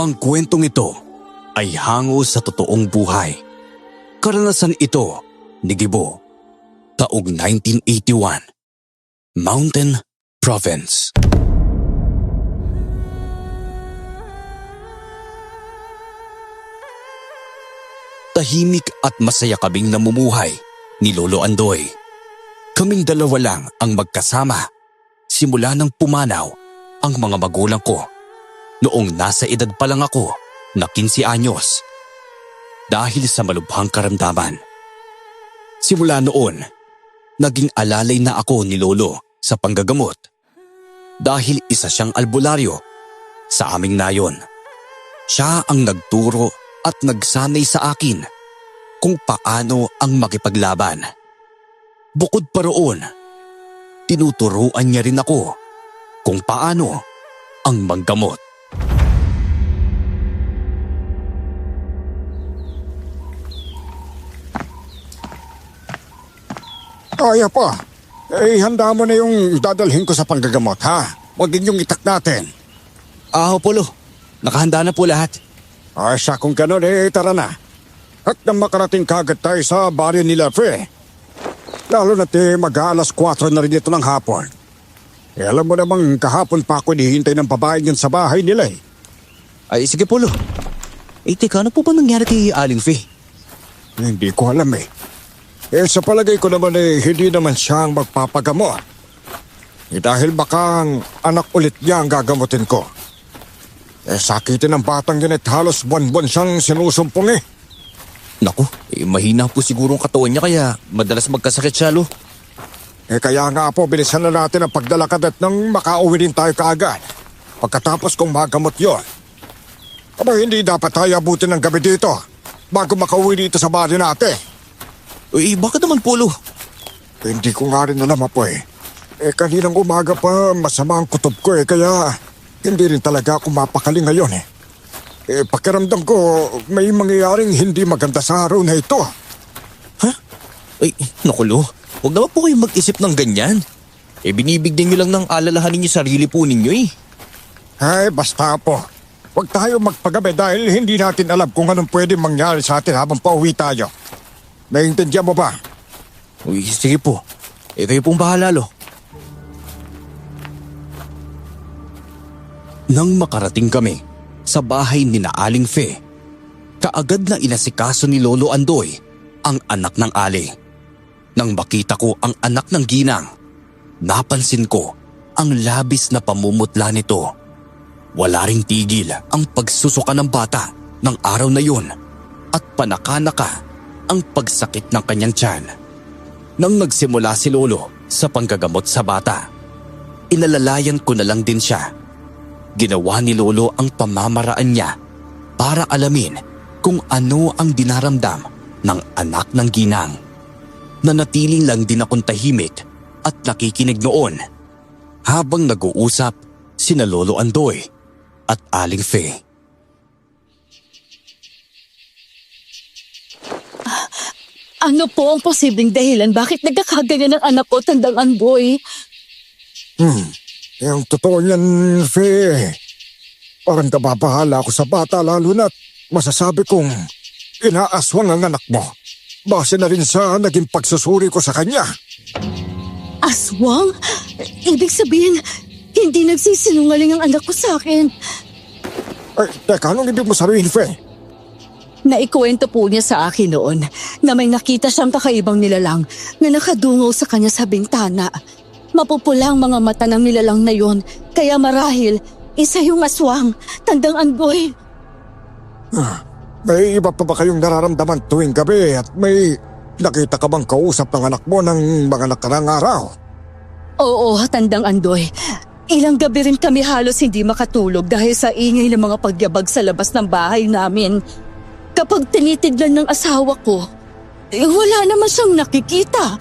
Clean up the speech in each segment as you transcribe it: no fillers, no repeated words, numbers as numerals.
Ang kwentong ito ay hango sa totoong buhay. Karanasan ito ni Gibo, taong 1981, Mountain Province. Tahimik at masaya kaming namumuhay ni Lolo Andoy. Kaming dalawa lang ang magkasama simula nang pumanaw ang mga magulang ko noong nasa edad pa lang ako na 15 anyos dahil sa malubhang karamdaman. Simula noon, naging alalay na ako ni Lolo sa panggagamot dahil isa siyang albularyo sa aming nayon. Siya ang nagturo at nagsanay sa akin kung paano ang makipaglaban. Bukod pa roon, tinuturuan niya rin ako kung paano ang manggamot. Kaya pa. Handa mo na yung dadalhin ko sa panggagamot, ha? Huwag ninyong itak natin. Polo. Nakahanda na po lahat. Siya kung gano'n, tara na. At nang makarating kagad tayo sa baryo nila, Fe. Lalo na't mag-aalas 4 na rin ito ng hapon. Alam mo namang kahapon pa ako hinihintay ng babae niyan sa bahay nila eh. Ay, sige Polo. Teka, ano po ba nangyari kay Aling Fe? Hindi ko alam eh. Sa palagay ko naman hindi naman siya ang magpapagamot. Dahil baka ang anak ulit niya ang gagamutin ko. Sakitin ng batang yun at halos buwan-buwan siyang sinusumpong eh. Naku, mahina po siguro ang katawan niya kaya madalas magkasakit siya, Lo. Kaya nga po, bilisan na natin ang pagdalakad at nang makauwi din tayo kaagad. Pagkatapos kong magamot yun. Aba, hindi dapat tayo abutin ng gabi dito bago makauwi dito sa baryo natin. Bakit naman, Polo? Hindi ko nga rin alam po eh. Kaninang umaga pa masama ang kutob ko kaya hindi rin talaga ako mapakali ngayon eh. Pakiramdam ko may mangyayaring hindi maganda sa araw na ito. Ha? Naku Lo, huwag naman po kayong mag-isip ng ganyan. Binibigyan niyo lang ng alalahanin niyo sarili po ninyo eh. Basta po. Huwag tayo magpagabi dahil hindi natin alam kung anong pwede mangyari sa atin habang pauwi tayo. Naiintindihan mo ba? Sige po. Kayo pong bahala, Lo. Nang makarating kami sa bahay ni na Aling Fe, kaagad na inasikaso ni Lolo Andoy ang anak ng Ali. Nang makita ko ang anak ng ginang, napansin ko ang labis na pamumutla nito. Wala ring tigil ang pagsusuka ng bata ng araw na yun at panaka-naka ang pagsakit ng kanyang tiyan. Nang nagsimula si Lolo sa panggagamot sa bata, inalalayan ko na lang din siya. Ginawa ni Lolo ang pamamaraan niya para alamin kung ano ang dinaramdam ng anak ng ginang. Nanatiling lang din akong tahimik at nakikinig noon habang nag-uusap sina Lolo Andoy at Aling Fe. Ano po ang posibleng dahilan bakit nagkakaganyan ng anak ko, Tandang Andoy? Yung totoo niyan, Fe. Parang kababahala ako sa bata lalo na't masasabi kong inaaswang ang anak mo. Base na rin sa naging pagsusuri ko sa kanya. Aswang? Ibig sabihin, hindi nagsisinungaling ang anak ko sa akin. Teka, anong ibig mo sabihin, Fe? Naikwento po niya sa akin noon na may nakita siyang kakaibang nilalang na nakadungaw sa kanya sa bintana. Mapupula ang mga mata ng nilalang na yon, kaya marahil isa yung aswang, Tandang Andoy. May iba pa ba kayong nararamdaman tuwing gabi at may nakita ka bang kausap ng anak mo ng mga nakarang araw? Oo, Tandang Andoy. Ilang gabi rin kami halos hindi makatulog dahil sa ingay ng mga pagyabag sa labas ng bahay namin. Kapag tinitignan ng asawa ko, wala naman siyang nakikita.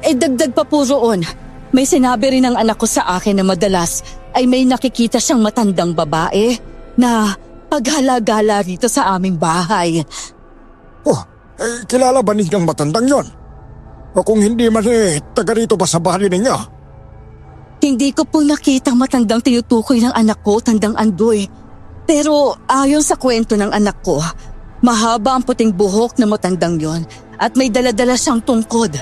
Dagdag pa po roon, may sinabi rin ng anak ko sa akin na madalas ay may nakikita siyang matandang babae na paghala-gala rito sa aming bahay. Kilala ba ninyang matandang yon? O kung hindi man taga rito ba sa bahay ninyo? Hindi ko po nakitang matandang tinutukoy ng anak ko, Tandang Andoy. Pero ayon sa kwento ng anak ko, mahaba ang puting buhok na matandang yon at may daladala siyang tungkod.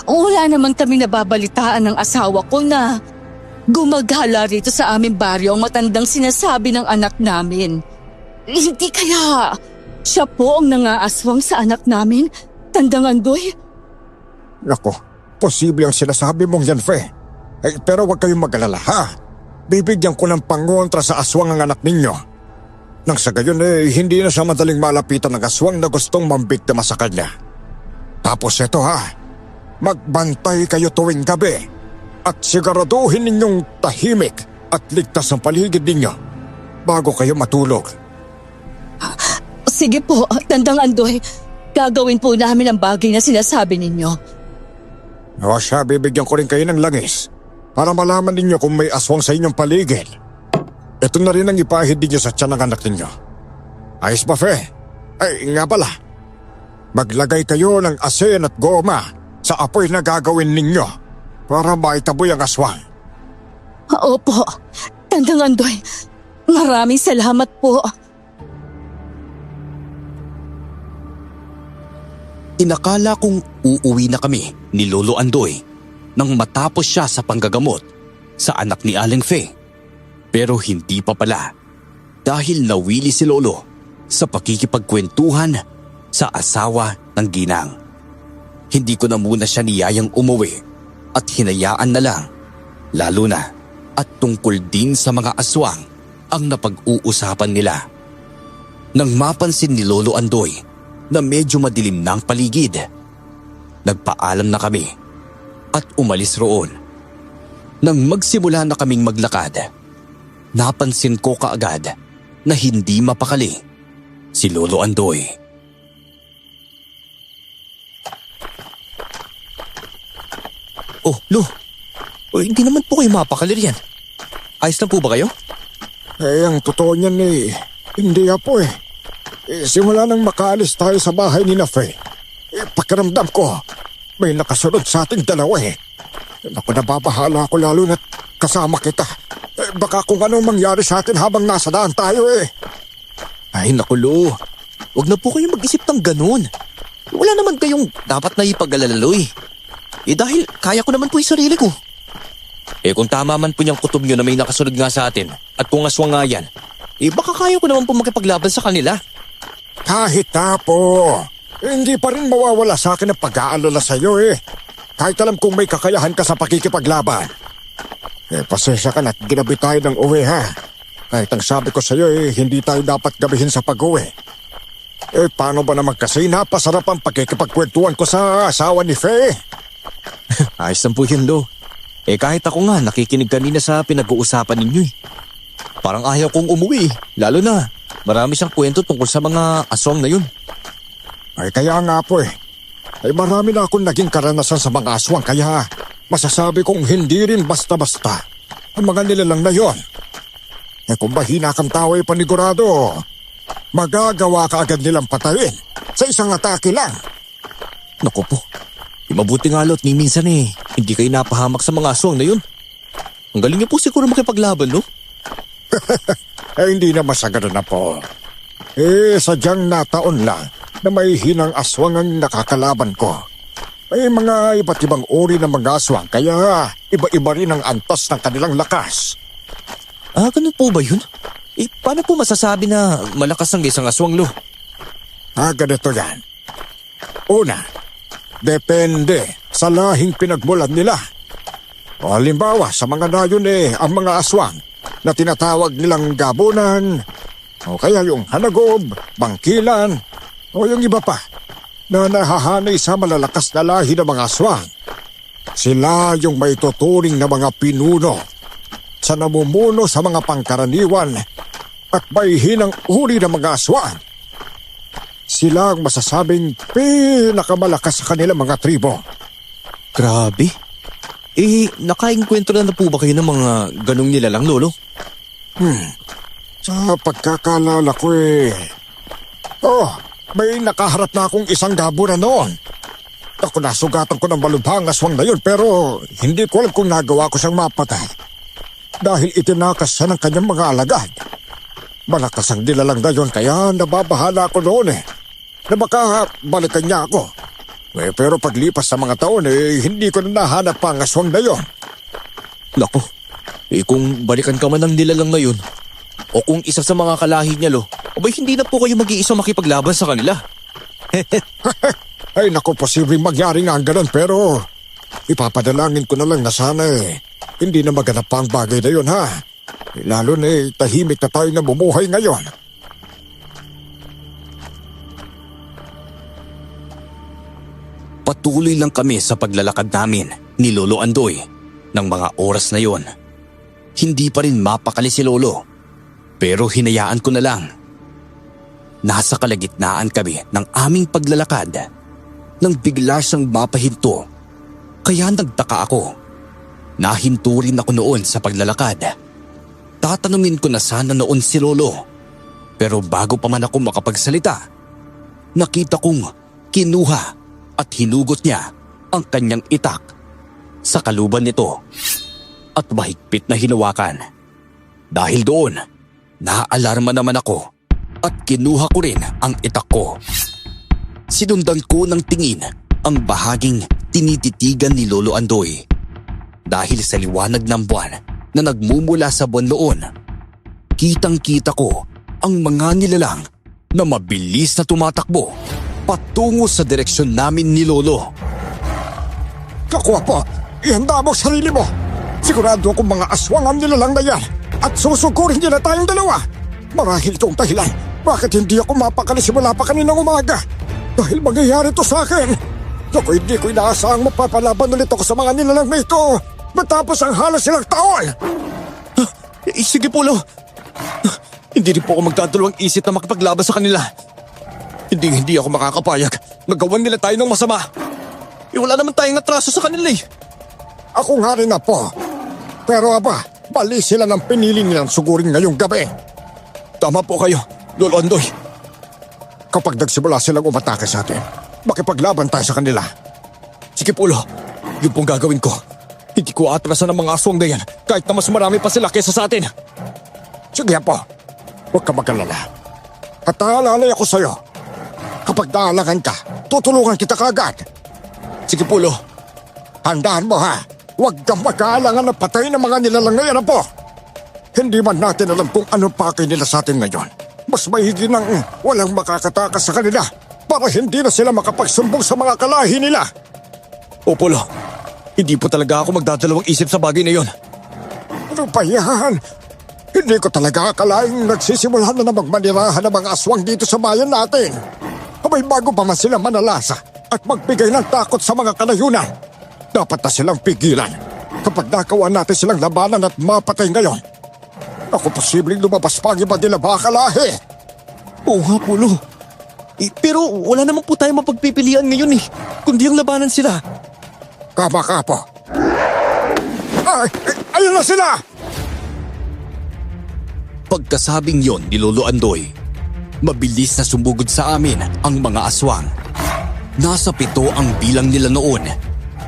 Wala naman kami nababalitaan ng asawa ko na gumagala rito sa aming baryo ang matandang sinasabi ng anak namin. Hindi kaya siya po ang nangaaswang sa anak namin, Tandang Andoy? Nako, posible ang sinasabi mong yan, Fe. Pero huwag kayong mag-alala, ha? Bibigyan ko ng pangontra sa aswang ang anak ninyo. Nang sa gayon hindi na siya madaling malapitan ng aswang na gustong mambiktima sa kanya. Tapos ito, ha? Magbantay kayo tuwing gabi at siguraduhin ninyong tahimik at ligtas ang paligid ninyo bago kayo matulog. Sige po, Tandang Andoy. Gagawin po namin ang bagay na sinasabi ninyo. O siya, bibigyan ko rin kayo ng langis para malaman ninyo kung may aswang sa inyong paligid. Ito na rin ang ipahid ninyo sa tiyan ng anak ninyo. Ayos ba, Fe? Ay, nga pala. Maglagay kayo ng asin at goma sa apoy na gagawin ninyo para maitaboy ang aswang. Opo, Tandang Andoy. Maraming salamat po. Inakala kong uuwi na kami ni Lolo Andoy nang matapos siya sa panggagamot sa anak ni Aling Fe. Pero hindi pa pala dahil nawili si Lolo sa pakikipagkwentuhan sa asawa ng ginang. Hindi ko na muna siya niyayang umuwi at hinayaan na lang, lalo na at tungkol din sa mga aswang ang napag-uusapan nila. Nang mapansin ni Lolo Andoy na medyo madilim na ang paligid, nagpaalam na kami at umalis roon. Nang magsimula na kaming maglakad, napansin ko kaagad na hindi mapakali si Lolo Andoy. Oh, Lo. Hindi naman po kayo mapakali riyan. Ayos lang po ba kayo? Ang totoo niyan hindi po. Simula nang makaalis tayo sa bahay ni Fe, pakiramdam ko may nakasunod sa ating dalawa. Naku, nababahala ako lalo na't kasama kita. Baka kung anong mangyari sa atin habang nasa daan tayo. Ay naku, Lo. Huwag na po kayong mag-isip ng ganun. Wala naman kayong dapat na ipag-alala, dahil kaya ko naman po yung sarili ko. Kung tama man po niyang kutob niyo na may nakasunod nga sa atin at kung aswang nga yan, baka kaya ko naman po makipaglaban sa kanila. Kahit na po, hindi pa rin mawawala sa akin ang pag-aalala sa iyo. Kahit alam kong may kakayahan ka sa pakikipaglaban. Pasensya ka na't ginabi tayo ng uwi, ha? Kahit ang sabi ko sa iyo, hindi tayo dapat gabihin sa pag-uwi. Paano ba naman kasi napasarap ang pakikipagkwentuhan ko sa asawa ni Fe? Ayos lang po yun, Lo. Kahit ako nga nakikinig kanina sa pinag-uusapan ninyo. Parang ayaw kong umuwi, lalo na marami siyang kwento tungkol sa mga aswang na yun. Kaya nga po marami na akong naging karanasan sa mga aswang, kaya masasabi kong hindi rin basta-basta ang mga nilalang na yun. Kung mahina kang tao panigurado, magagawa ka agad nilang patayin sa isang atake lang. Naku po, mabuti nga Lot ni minsan hindi kayo napahamak sa mga aswang na yun. Ang galing niyo po siguro makipaglaban, no? Hindi naman sa ganun na po. Sadyang nataon lang na may hinang aswang ang nakakalaban ko. May mga iba't ibang uri ng mga aswang, kaya iba-iba rin ang antas ng kanilang lakas. Ganun po ba yun? Paano po masasabi na malakas ang isang aswang, Lo? Ganito yan. Una, depende sa lahing pinagmulan nila. O halimbawa, sa mga nayon ang mga aswang na tinatawag nilang gabunan, o kaya yung hanagob, bangkilan, o yung iba pa na nahahanay sa malalakas na lahi ng mga aswang. Sila yung may tuturing na mga pinuno sa namumuno sa mga pangkaraniwan at may hinang uri ng mga aswang. Sila ang masasabing pinakamalakas sa kanilang mga tribo. Grabe. Nakaingkwento na po ba kayo ng mga ganong nilalang, Lolo? Sa pagkakalala ko may nakaharap na akong isang gabunan noon. Ako, nasugatan ko ng malubhang aswang na yun, pero hindi ko alam kung nagawa ko siyang mapatay. Dahil itinakas siya ng kanyang mga alagad. Malakas ang nilalang na yun kaya nababahala ako noon na baka balikan niya ako. Pero paglipas sa mga taon hindi ko na nahanap pa ang aswang na yun. Nako, kung balikan ka man ng nilalang na yun, o kung isa sa mga kalahi niya abay hindi na po kayo mag-iisang makipaglaban sa kanila. Ay naku, posibleng mangyari nga ang ganun pero ipapadalangin ko na lang na sana hindi na maganap pa ang bagay na yun ha. Lalo na tahimik na tayo na bumuhay ngayon. Patuloy lang kami sa paglalakad namin ni Lolo Andoy ng mga oras na yon. Hindi pa rin mapakali si Lolo, pero hinayaan ko na lang. Nasa kalagitnaan kami ng aming paglalakad nang bigla siyang mapahinto. Kaya nagtaka ako. Nahinto rin ako noon sa paglalakad. Tatanungin ko na sana noon si Lolo. Pero bago pa man ako makapagsalita, nakita kong kinuha at hinugot niya ang kanyang itak sa kaluban nito at mahigpit na hinawakan. Dahil doon, naalarma naman ako at kinuha ko rin ang itak ko. Sinundan ko ng tingin ang bahaging tinititigan ni Lolo Andoy. Dahil sa liwanag ng buwan na nagmumula sa buwan noon, kitang-kita ko ang mga nilalang na mabilis na tumatakbo patungo sa direksyon namin ni Lolo. Kakuha po, ihanda mo sarili mo. Sigurado akong mga aswang ang nilalang na yan at susugurin nila tayong dalawa. Marahil itong dahilan bakit hindi ako mapakali simula pa kaninang umaga. Dahil mangyayari to sa akin. Naku, hindi ko inaasahang mapapalaban ulit ako sa mga nilalang na ito matapos ang halos ilang taon. Sige po, Lo. Hindi rin po ako magdadalawang isip na makipaglaban sa kanila. Hindi ako makakapayag. Magawan nila tayo ng masama. Wala naman tayong atraso sa kanila Ako nga rin na po. Pero mali sila ng pinili nilang sugurin ngayong gabi. Tama po kayo, Lolo Andoy. Kapag nagsimula silang umatake sa atin, makipaglaban tayo sa kanila. Sige po, Lo. Yun pong gagawin ko. Hindi ko atrasan ng mga aswang na yan kahit na mas marami pa sila kesa sa atin. Sige po. Huwag ka mag-alala. At aalalay ako sa'yo. Kapag naalangan ka, tutulungan kita kagad. Sige po, Lo. Handaan mo ha. Huwag kang mag-aalangan na patay ng mga nilalang ngayon po. Hindi man natin alam kung ano pakay nila sa atin ngayon. Mas mahigi nang walang makakatakas sa kanila para hindi na sila makapagsumbong sa mga kalahi nila. Opo, Lo. Hindi po talaga ako magdadalawang isip sa bagay na yon. Ano ba yan? Hindi ko talaga akalaing nagsisimula na magmanirahan ng mga aswang dito sa bayan natin. Abay bago pa man sila manalasa at magbigay ng takot sa mga kanayunan. Dapat na silang pigilan kapag nakawan natin silang labanan at mapatay ngayon. Ako posibleng lumabas pa ang iba nila mga kalahi. Oo nga po, Lo. Pero wala naman po tayo mapagpipilian ngayon kundi ang labanan sila. Kama ka po. Ayun na sila! Pagkasabing yon ni Lolo Andoy, mabilis na sumugod sa amin ang mga aswang. Nasa 7 ang bilang nila noon,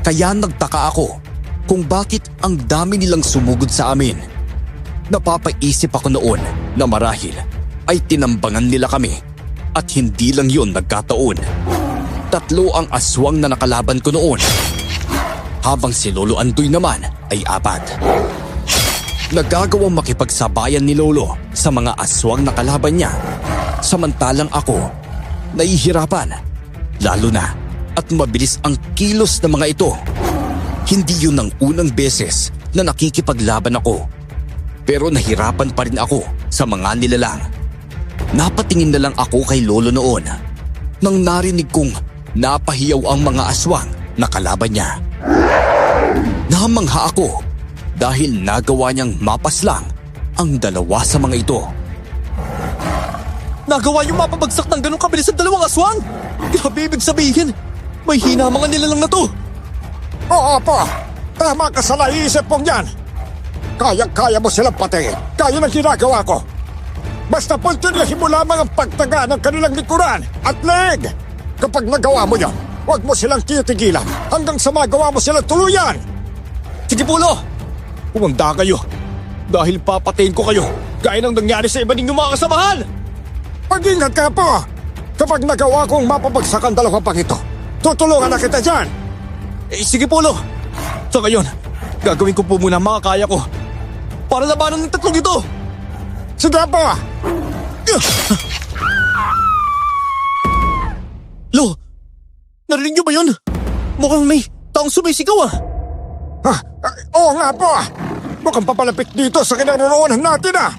kaya nagtaka ako kung bakit ang dami nilang sumugod sa amin. Napapaisip ako noon na marahil ay tinambangan nila kami at hindi lang yon nagkataon. 3 ang aswang na nakalaban ko noon, habang si Lolo Andoy naman ay 4. Nagagawang makipagsabayan ni Lolo sa mga aswang na kalaban niya, samantalang ako nahihirapan, lalo na at mabilis ang kilos ng mga ito. Hindi yun ang unang beses na nakikipaglaban ako, pero nahirapan pa rin ako sa mga nilalang. Napatingin na lang ako kay Lolo noon nang narinig kong napahiyaw ang mga aswang na kalaban niya. Namangha ako dahil nagawa niyang mapaslang ang 2 sa mga ito. Nagawa yung mapabagsak ng ganong kabilis ang 2 aswang? Grabe, ibig sabihin, may hina mga nilalang na to. Oo po, tama ka sa naisip mong yan. Kayang-kaya mo silang patayin, kaya ng ginagawa ko. Basta puntinyahin mo lamang ang pagtaga ng kanilang likuran at leg. Kapag nagawa mo yan, huwag mo silang titigilan hanggang sa magawa mo silang tuluyan. Sige po, Lo. Umanda kayo. Dahil papatayin ko kayo Gaya ng nangyari sa iba ninyong mga kasamahan! Mag-ingat ka po! Kapag nagawa kong mapabagsak ang dalawang pang ito, tutulungan na kita dyan! Sige po, Lo. Sa ngayon, gagawin ko po muna ang mga kaya ko para labanan ng tatlong ito! Sige po! Lo, narinig niyo ba yun? Mukhang may taong sumisigaw ah! Oo nga po! Mukhang papalapit dito sa kinaroroonan natin ah!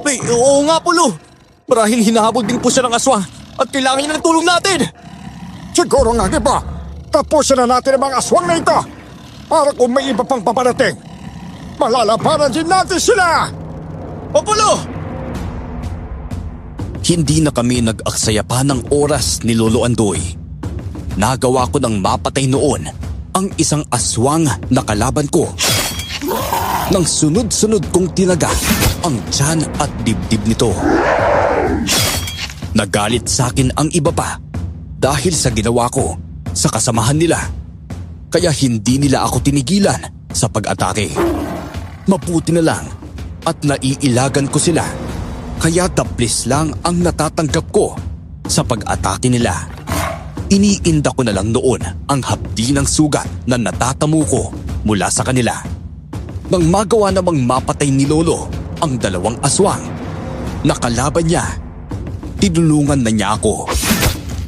Oo nga po, Lo. Marahil hinahabol din po siya ng aswang at kailangan niya ng tulong natin! Siguro nga di ba? Tapusin na natin ang mga aswang na ito para kung may iba pang paparating, malalabanan din natin sila! Opo, Lo! Hindi na kami nag-aksaya pa ng oras ni Lolo Andoy. Nagawa ko ng mapatay noon ang isang aswang na kalaban ko. Nang sunod-sunod kong tinaga ang tiyan at dibdib nito. Nagalit sa akin ang iba pa dahil sa ginawa ko sa kasamahan nila. Kaya hindi nila ako tinigilan sa pag-atake. Mabuti na lang at naiilagan ko sila. Kaya taplis lang ang natatanggap ko sa pag-atake nila. Iniinda ko na lang noon ang hapdi ng sugat na natatamo ko mula sa kanila. Nang magawa namang mapatay ni Lolo ang dalawang aswang, nakalaban niya, tinulungan na niya ako.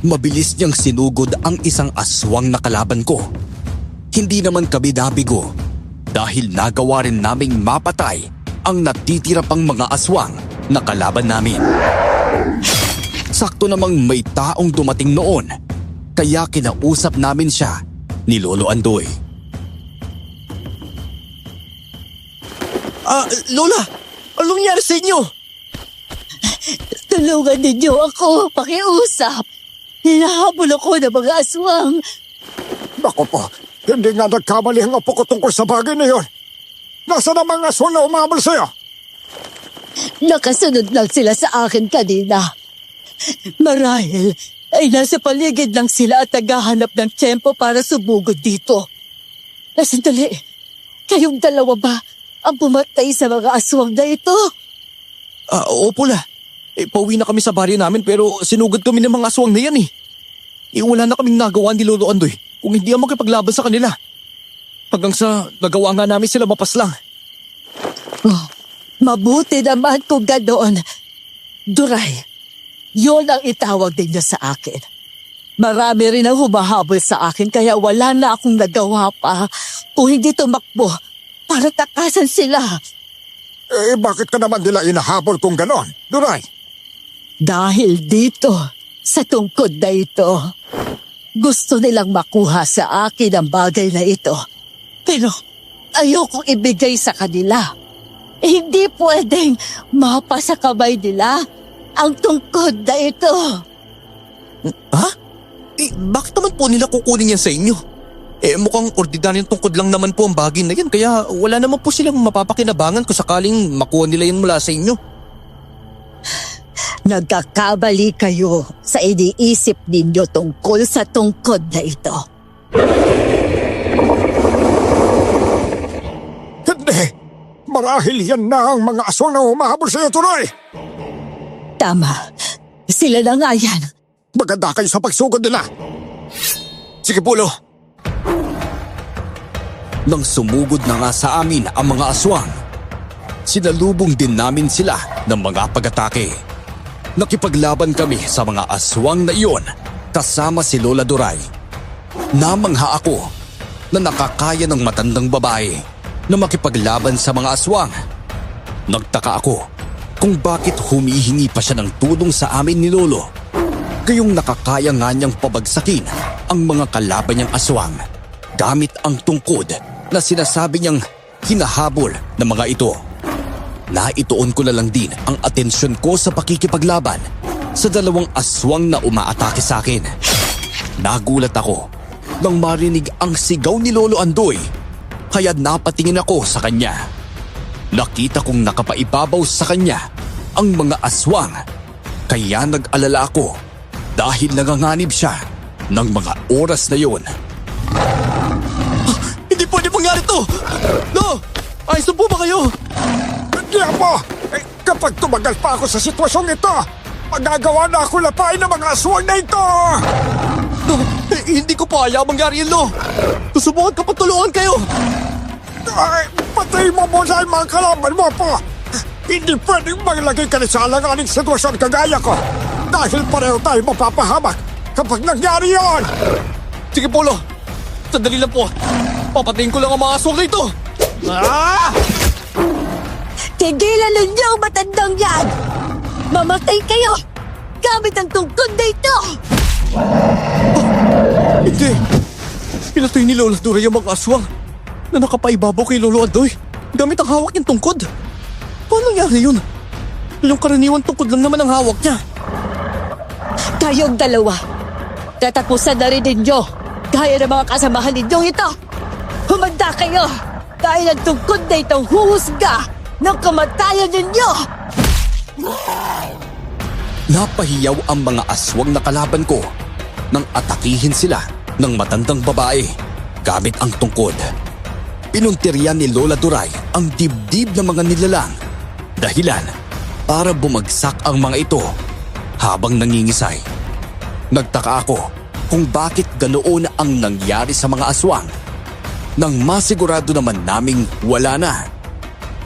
Mabilis niyang sinugod ang isang aswang na kalaban ko. Hindi naman kami nabigo dahil nagawa rin naming mapatay ang natitira pang mga aswang na kalaban namin. Sakto namang may taong dumating noon, kaya kinausap namin siya ni Lolo Andoy. Lola! Anong nangyari sa inyo? Tulungan ninyo ako, pakiusap. Hinahabol ako ng mga aswang. Naku po, hindi nga nagkamali ang apo ko tungkol sa bagay na yun. Nasaan ang mga aswang na umabol sa'yo? Nakasunod lang sila sa akin kanina. Marahil ay nasa paligid lang sila at naghahanap ng tiyempo para sumugod dito. Sandali, kayong dalawa ba ang pumatay sa mga aswang na ito? Opo, La. Pauwi na kami sa baryo namin pero sinugod kami ng mga aswang na yan eh. Wala na kaming nagawa ni Lolo Andoy kung hindi ang makipaglaban sa kanila. Hanggang sa nagawa nga namin sila mapaslang. Oh, mabuti naman kung ganoon. Duray, yun ang itawag ninyo sa akin. Marami rin ang humahabol sa akin kaya wala na akong nagawa pa kung hindi tumakbo para takasan sila. Bakit ka naman nila inahabol kung ganon, Duray? Dahil dito, sa tungkod na ito, gusto nilang makuha sa akin ang bagay na ito. Pero ayokong ibigay sa kanila. Hindi pwedeng mapa sa kamay nila ang tungkod na ito. Ha? Bakit naman po nila kukunin yan sa inyo? Mukhang ordinaryong tungkod lang naman po ang bagay na yan kaya wala naman po silang mapapakinabangan kung sakaling makuha nila yan mula sa inyo. Nagkakabali kayo sa iniisip ninyo tungkol sa tungkod na ito. Hindi! Marahil yan na ang mga aswang na humahabol sa iyo, Duray! Tama. Sila na nga yan. Maganda kayo sa pagsugod nila! Sige po, Lo. Nang sumugod na nga sa amin ang mga aswang, sinalubong din namin sila ng mga pag-atake. Nakipaglaban kami sa mga aswang na iyon kasama si Lola Duray. Namangha ako na nakakaya ng matandang babae na makipaglaban sa mga aswang. Nagtaka ako kung bakit humihingi pa siya ng tulong sa amin ni Lolo. Gayong nakakaya nga niyang pabagsakin ang mga kalaban niyang aswang gamit ang tungkod na sinasabi niyang hinahabol ng mga ito. Naituon ko na lang din ang atensyon ko sa pakikipaglaban sa dalawang aswang na umaatake sa akin. Nagulat ako nang marinig ang sigaw ni Lolo Andoy, kaya napatingin ako sa kanya. Nakita kong nakapaibabaw sa kanya ang mga aswang, kaya nag-alala ako dahil nanganganib siya ng mga oras na yun. Hindi pwede mangyari to! Lo! Ayos na po ba kayo? Hindi po! Kapag tumagal pa ako sa sitwasyong ito, magagawa na ako lapain ng mga aswang na ito! Hindi ko pa kaya mangyari yun, Lo. Susubukan ka patulungan kayo. Ay, patayin mo muna ang mga kalaban mo po! Hindi pwedeng maglagay ka sa alanganing sitwasyon kagaya ko dahil pareho tayo mapapahamak kapag nangyari yon! Sige po, Lo. Sandali lang po. Papatayin ko lang ang mga aswang na ito. Ah! Tigilan ninyo ang matandang yan! Mamatay kayo! Gamit ang tungkod na ito! Hindi. Pinatay ni Lola Duray ang mga aswang na nakapaibabaw kay Lolo Andoy gamit ang hawak niyang tungkod. Paano nangyari yun? Yung karaniwang tungkod lang naman ang hawak niya. Kayong dalawa, tatapusan na rin ninyo gaya ng mga kasamahan ninyong ito. Humanda kayo dahil ang tungkod na itong huhusga ng kamatayan ninyo. Napahiyaw ang mga aswang na kalaban ko nang atakihin sila ng matandang babae gamit ang tungkod. Pinuntiryan ni Lola Duray ang dibdib ng mga nilalang, dahilan para bumagsak ang mga ito habang nangingisay. Nagtaka ako kung bakit ganoon ang nangyari sa mga aswang. Nang masigurado naman naming wala na,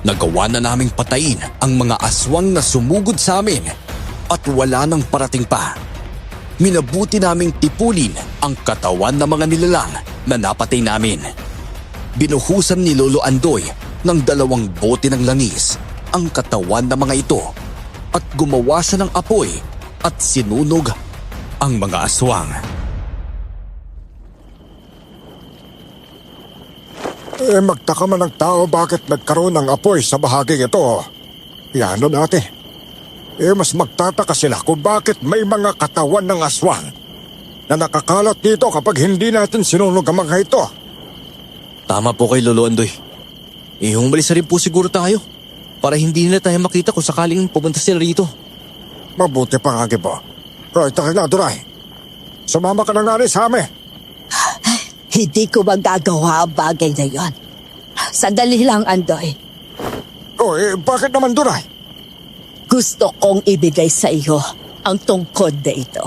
nagawa na naming patayin ang mga aswang na sumugod sa amin at wala nang parating pa. Minabuti naming tipulin ang katawan ng mga nilalang na napatay namin. Binuhusan ni Lolo Andoy ng 2 bote ng langis ang katawan ng mga ito at gumawa siya ng apoy at sinunog ang mga aswang. Magtaka man ang tao bakit nagkaroon ng apoy sa bahaging ito. Yano natin. Mas magtataka sila kung bakit may mga katawan ng aswang na nakakalat dito kapag hindi natin sinunog ang mga ito. Tama po kay Lolo Andoy. Umalis na rin po siguro tayo para hindi nila tayo makita kung sakaling pumunta sila rito. Mabuti pa nga, Gibo. Roy, taka nga, Duray. Sumama ka na nga rin sa amin. Hindi ko magagawa ang bagay na yon. Sandali lang, Andoy. Bakit naman, Duray? Gusto kong ibigay sa iyo ang tungkod na ito.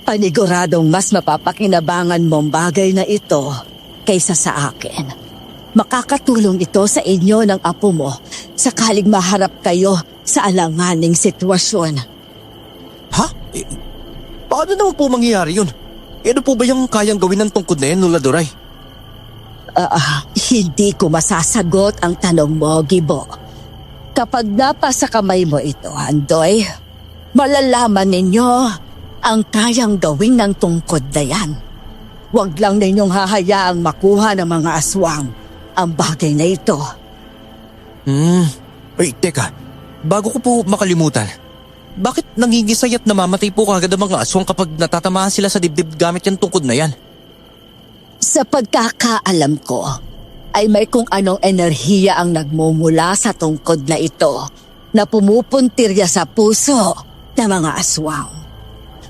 Paniguradong mas mapapakinabangan mong bagay na ito kaysa sa akin. Makakatulong ito sa inyo ng apo mo sakaling maharap kayo sa alanganing sitwasyon. Ha? Paano naman po mangyayari yun? Ano po ba yung kayang gawin ng tungkod na yan, Lola Duray? Hindi ko masasagot ang tanong mo, Gibo. Kapag napasa kamay mo ito, Andoy, malalaman ninyo ang kayang gawin ng tungkod na yan. Huwag lang ninyong hahayaang makuha ng mga aswang ang bagay na ito. Teka. Bago ko po makalimutan, bakit nangingisay at namamatay po kagad ang mga aswang kapag natatamaan sila sa dibdib gamit yung tungkod na yan? Sa pagkakaalam ko, ay may kung anong enerhiya ang nagmumula sa tungkod na ito na pumupuntirya sa puso ng mga aswang.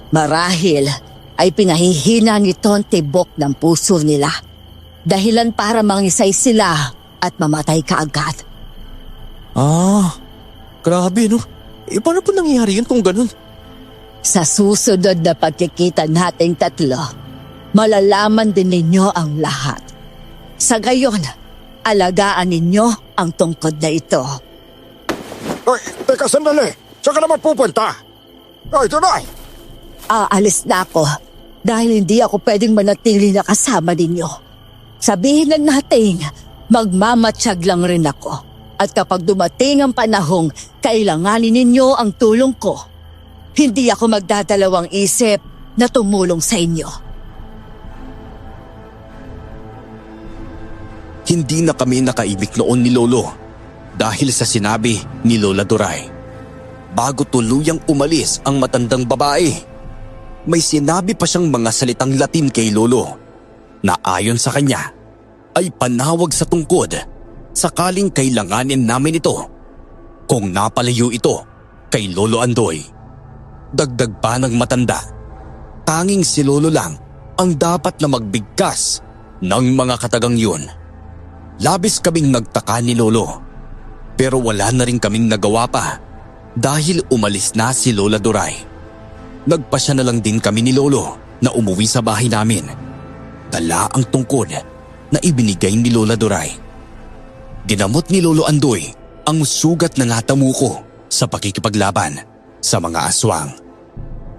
Marahil ay pinahihina nito ang tibok ng puso nila, dahilan para mangisay sila at mamatay kaagad. Grabe no? Paano po nangyayari yun kung ganun? Sa susunod na pagkikita nating tatlo, malalaman din ninyo ang lahat. Sa gayon, alagaan ninyo ang tungkod na ito. Teka sandali. Saan ka naman pupunta? Duray! Aalis na ako dahil hindi ako pwedeng manatili na kasama ninyo. Sabihin na natin, magmamatsyag lang rin ako. At kapag dumating ang panahong kailanganin ninyo ang tulong ko, hindi ako magdadalawang isip na tumulong sa inyo. Hindi na kami nakaibig noon ni Lolo dahil sa sinabi ni Lola Duray. Bago tuluyang umalis ang matandang babae, may sinabi pa siyang mga salitang Latin kay Lolo na ayon sa kanya ay panawag sa tungkod sakaling kailanganin namin ito kung napalayo ito kay Lolo Andoy. Dagdag pa ng matanda, tanging si Lolo lang ang dapat na magbigkas ng mga katagang yun. Labis kaming nagtaka ni Lolo. Pero wala na rin kaming nagawa pa dahil umalis na si Lola Duray. Nagpasya na lang din kami ni Lolo na umuwi sa bahay namin. Dala ang tungkod na ibinigay ni Lola Duray. Ginamot ni Lolo Andoy ang sugat na natamo ko sa pakikipaglaban sa mga aswang.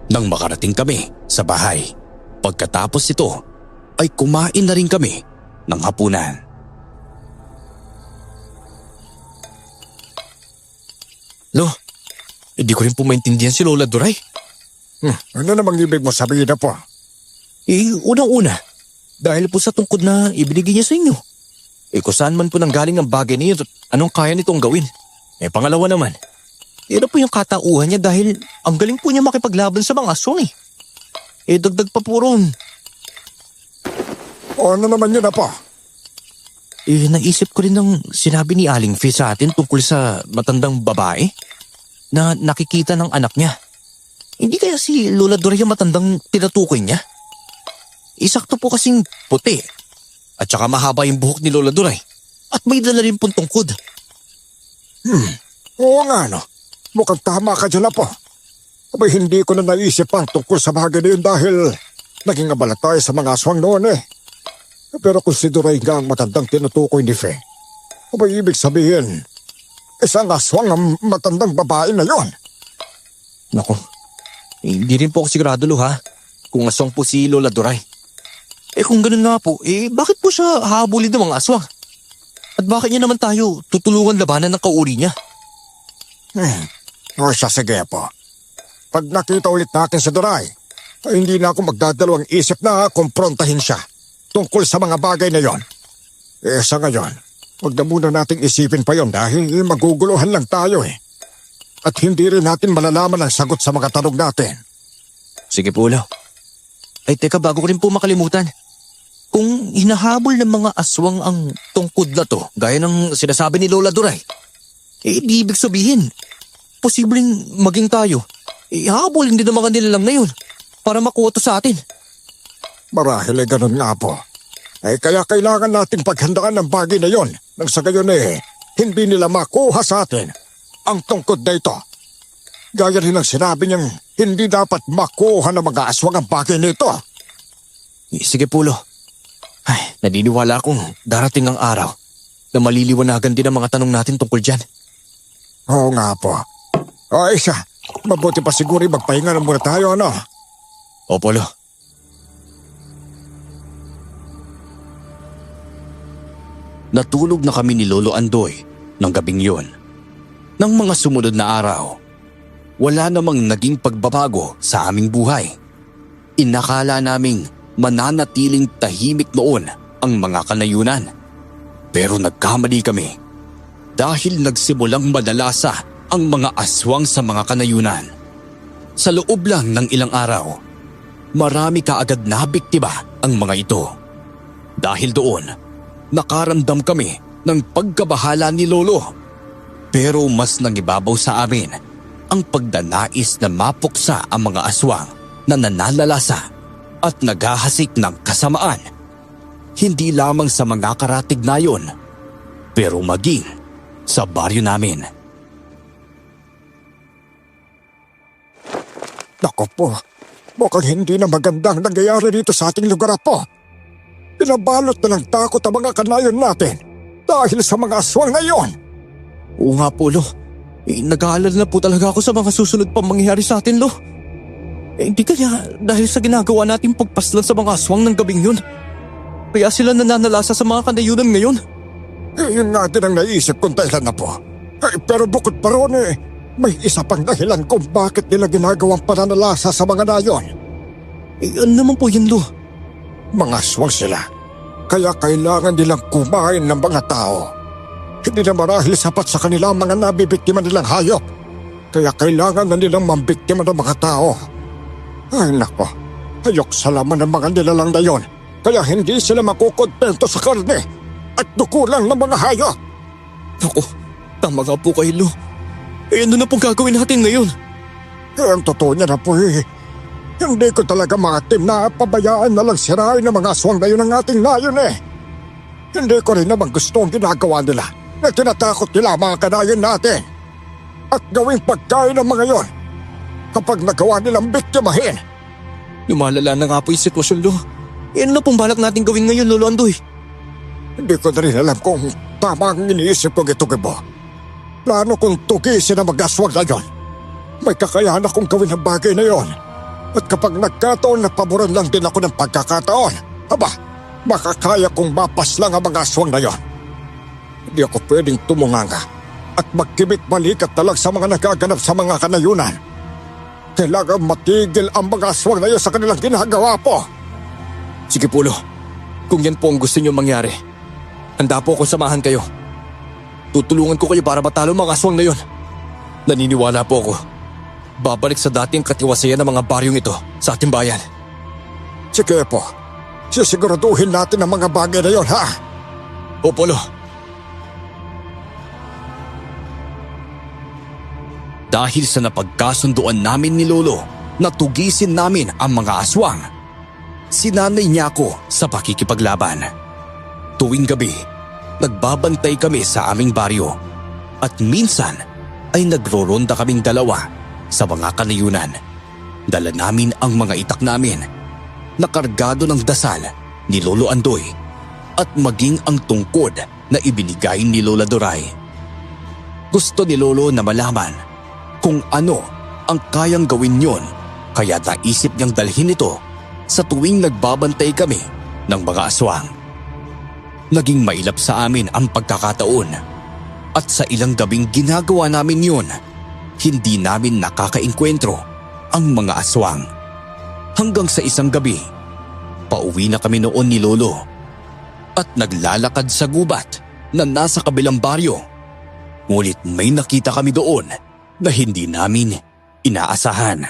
Nang makarating kami sa bahay, pagkatapos ito ay kumain na rin kami ng hapunan. Lo, hindi ko rin po maintindihan si Lola Duray. Ano namang ibig mo sabihin na po? Unang-una, dahil po sa tungkod na ibinigay niya sa inyo. Kung saan man po nanggaling ang bagay niya at anong kaya nitong gawin. Pangalawa naman, yun po yung katauhan niya dahil ang galing po niya makipaglaban sa mga aswang dagdag pa po ron. Ano naman yun na po? Naisip ko rin ng sinabi ni Aling Fee sa atin tungkol sa matandang babae na nakikita ng anak niya. Hindi kaya si Lola Duray ang matandang tinatukoy niya? Isakto po kasing puti at saka mahaba yung buhok ni Lola Duray at may dala rin pong tungkod. Oo nga no. Mukhang tama ka dyan na po. Abay hindi ko na naisip ang tungkol sa bagay na yun dahil naging abala tayo sa mga aswang noon Pero kung si Duray nga ang matandang tinutukoy ni Fe, abay ibig sabihin, isang aswang ang matandang babae na yon. Naku, hindi rin po ako sigurado ha kung aswang po si Lola Duray. Kung ganun nga po, bakit po siya hahabulin ng mga aswang? At bakit niya naman tayo tutulungan labanan ng kauri niya? O siya, sige po. Pag nakita ulit natin si Duray, ay hindi na ako magdadalawang isip na kumprontahin siya tungkol sa mga bagay na yon. Sa ngayon, wag na muna nating isipin pa yon dahil maguguluhan lang tayo At hindi rin natin malalaman ang sagot sa mga tanong natin. Sige po, Lo. Teka, bago ko rin po makalimutan. Kung hinahabol ng mga aswang ang tungkod na to, gaya ng sinasabi ni Lola Duray, di ibig sabihin, posibleng maging tayo. Habol hindi ng mga nilalang na yun para makuha to sa atin. Marahil ganun nga po. Kaya kailangan nating paghandaan ng bagay na yon nang sa gayon hindi nila makuha sa atin ang tungkod na ito. Gaya rin ang sinabi niyang hindi dapat makuha ng mga aswang ang bagay nito. Sige po, Lo. Naniniwala akong darating ang araw na maliliwanagan din ang mga tanong natin tungkol dyan. Oo nga po. Siya, mabuti pa siguro magpahinga na muna tayo, ano? Opo, Lo. Natulog na kami ni Lolo Andoy ng gabing yun. Nang mga sumunod na araw, wala namang naging pagbabago sa aming buhay. Inakala naming mananatiling tahimik noon ang mga kanayunan. Pero nagkamali kami dahil nagsimulang madalasa ang mga aswang sa mga kanayunan. Sa loob lang ng ilang araw, marami kaagad na biktima ang mga ito. Dahil doon, nakaramdam kami ng pagkabahala ni Lolo. Pero mas nangibabaw sa amin ang pagdanais na mapuksa ang mga aswang na nananalasa at naghahasik ng kasamaan. Hindi lamang sa mga karatig na yon, pero maging sa baryo namin. Naku po, mukhang hindi na magandang nangyayari dito sa ating lugar po. Pinabalot na ng takot ang mga kanayon natin dahil sa mga aswang na yon. Oo nga po, Lo. Nag-aalala na po talaga ako sa mga susunod pang mangyayari sa atin, Lo. Hindi kaya dahil sa ginagawa nating pagpaslan sa mga aswang ng gabing yun. Kaya sila nananalasa sa mga kanayunan ngayon. Yun nga din ang naisip kong dahilan na po. Pero bukod pa ron may isa pang dahilan kung bakit nila ginagawang pananalasa sa mga nayon. Ano naman po yan, Lo? Mga aswang sila. Kaya kailangan nilang kumain ng mga tao. Hindi na marahil sapat sa kanila ang mga nabibiktima nilang hayop. Kaya kailangan na nilang mambiktima ng mga tao. Ay nako, hayok sa laman ng mga nilalang na yon. Kaya hindi sila makukontento sa karne at dugo lang ng mga hayop. Naku, tama nga po kayo, Lo. Ano na pong gagawin natin ngayon? Ang totoo niya na po hindi ko talaga matim na pabayaan na lang sirain ng mga aswang na yun ang ating nayon Hindi ko rin naman gusto ang ginagawa nila. na tinatakot nila ang mga kanayon natin at gawing pagkain ng mga yon kapag nagawa nilang biktimahin. Lumalala na nga po yung sitwasyon, Lo. Ano na pong balak natin gawin ngayon, Lolo Andoy? Hindi ko na rin alam kung tama ang iniisip kong ito, Gibo. Plano kong tugisin ang mag-aswang na yon. May kakayahan akong gawin ang bagay na yon. At kapag nagkataon na paboran lang din ako ng pagkakataon, makakaya kong mapaslang ang mga aswang na yon. Hindi ako pwedeng tumunganga at magkibit balikat na lang sa mga nagaganap sa mga kanayunan. Kailangan matigil ang mga aswang na yon sa kanilang ginagawa po. Sige po, Lo. Kung yan po ang gusto niyo mangyari, handa po akong samahan kayo. Tutulungan ko kayo para matalo ang mga aswang na yon. Naniniwala po ako. Babalik sa dating katiwasayan ng mga baryong ito sa ating bayan. Sige po. Sisiguraduhin natin ang mga bagay na yon, ha? Opo, Lo. Dahil sa napagkasunduan namin ni Lolo na tugisin namin ang mga aswang, sinanay niya ako sa pakikipaglaban. Tuwing gabi, nagbabantay kami sa aming baryo at minsan ay nagroronda kaming dalawa sa mga kanayunan. Dala namin ang mga itak namin na kargado ng dasal ni Lolo Andoy at maging ang tungkod na ibinigay ni Lola Doray. Gusto ni Lolo na malaman kung ano ang kayang gawin yon, kaya naisip niyang dalhin ito sa tuwing nagbabantay kami ng mga aswang. Naging mailap sa amin ang pagkakataon at sa ilang gabing ginagawa namin yun, hindi namin nakakainkwentro ang mga aswang. Hanggang sa isang gabi, pauwi na kami noon ni Lolo at naglalakad sa gubat na nasa kabilang baryo. Ngunit may nakita kami doon na hindi namin inaasahan.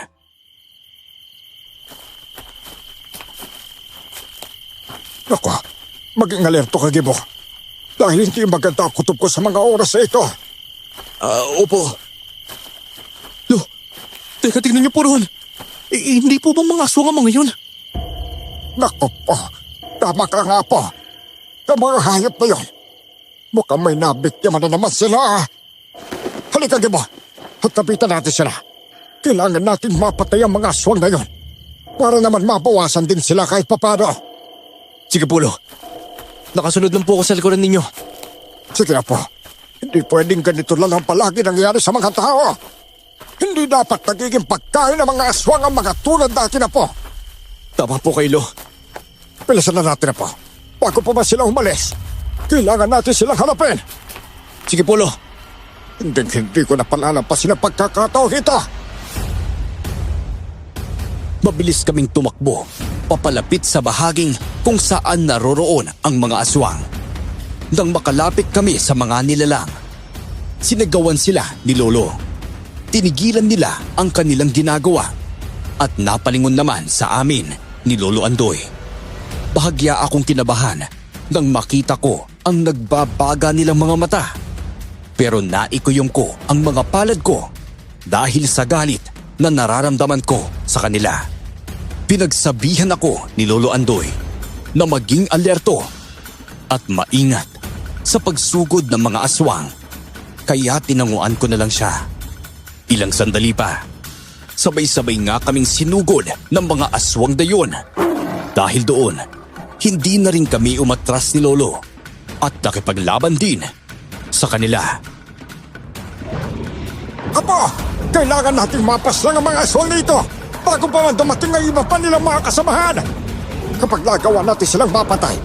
Naku, maging alerto ka, Gibo. Dahil hindi maganda ang kutob ko sa mga oras na ito. Opo. Lo, teka, tignan niyo po roon. Hindi po ba mga aswang ang mga yun? Naku po, tama ka nga po. Ang mga hayop na yun, mukhang may nabiktima na naman sila. Halika, Gibo, at tapitan natin sila. Kailangan natin mapatay ang mga aswang na yun para naman mabawasan din sila kahit papano. Sige po, Lo. Nakasunod lang po ako sa likuran ninyo. Sige na po. Hindi pwedeng ganito lang ang palagi nangyayari sa mga tao. Hindi dapat nagiging pagkain ng mga aswang ang mga tulad natin na po. Tama po kayo, Lo. Bilisan na natin na po. Bago pa ba sila umalis, kailangan natin silang hanapin. Sige po, Lo. Hindi ko na palalampasin ang pagkakataon ito. Mabilis kaming tumakbo, papalapit sa bahaging kung saan naroroon ang mga aswang. Nang makalapit kami sa mga nilalang, sinagawan sila ni Lolo. Tinigilan nila ang kanilang ginagawa at napalingon naman sa amin ni Lolo Andoy. Bahagya akong kinabahan nang makita ko ang nagbabaga nilang mga mata. Pero naikuyom ko ang mga palad ko dahil sa galit na nararamdaman ko sa kanila. Pinagsabihan ako ni Lolo Andoy na maging alerto at maingat sa pagsugod ng mga aswang. Kaya tinanguan ko na lang siya. Ilang sandali pa, sabay-sabay nga kaming sinugod ng mga aswang na yun. Dahil doon, hindi na rin kami umatras ni Lolo at nakipaglaban din sa kanila. Apo, kailangan nating mapaslang ang mga aswang nito bago pa man dumating ang iba pa nilang mga kasamahan. Kapag nagawa natin silang mapatay,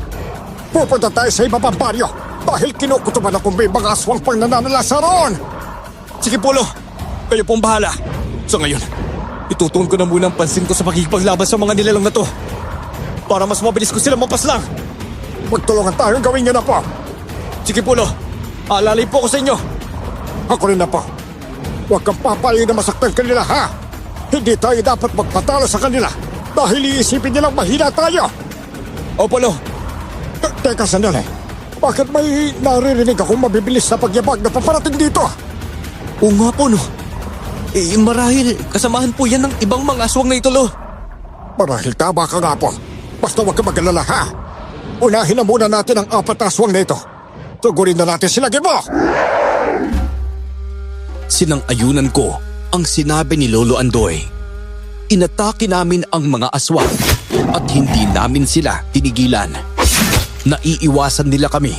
pupunta tayo sa iba pang baryo dahil kinukutuban na kung may mga aswang pang nananalasa roon. Sige po, Lo. Kayo pong bahala. So ngayon, itutuon ko na muna ang pansin ko sa pakikipaglaban sa mga nilalang na to para mas mabilis ko sila mapaslang. Magtulungan tayong gawin niyo na po. Sige po, Lo. Aalalay po ako sa inyo. Ako rin na po. Huwag kang papayo na masaktan kanila, ha? Hindi tayo dapat magpatalo sa kanila dahil iisipin nilang mahina tayo. Opo, Lo. Teka sandali. Bakit may naririnig akong mabibilis na pagyabag na paparating dito? Oo nga po, no. Marahil kasamahan po yan ng ibang mga aswang na ito, Lo. Marahil tama ka nga po. Basta huwag ka mag-alala, ha? Unahin na muna natin ang 4 na aswang na ito. Tugurin na natin sila, Gibo! Sinang-ayunan ko ang sinabi ni Lolo Andoy. Inatake namin ang mga aswang at hindi namin sila tinigilan. Naiiwasan nila kami.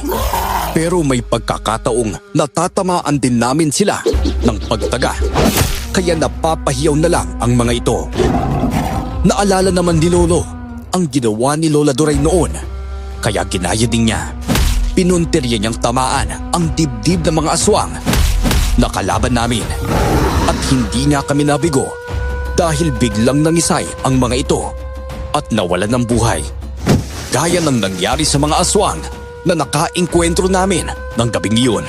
Pero may pagkakataong natatamaan din namin sila ng pagtaga. Kaya napapahiyaw na lang ang mga ito. Naalala naman ni Lolo ang ginawa ni Lola Duray noon. Kaya ginaya din niya. Pinuntirya niyang tamaan ang dibdib ng mga aswang na kalaban namin. At hindi nga kami nabigo dahil biglang nangisay ang mga ito at nawalan ng buhay. Gaya ng nangyari sa mga aswang na nakaengkwentro namin ng gabing iyon.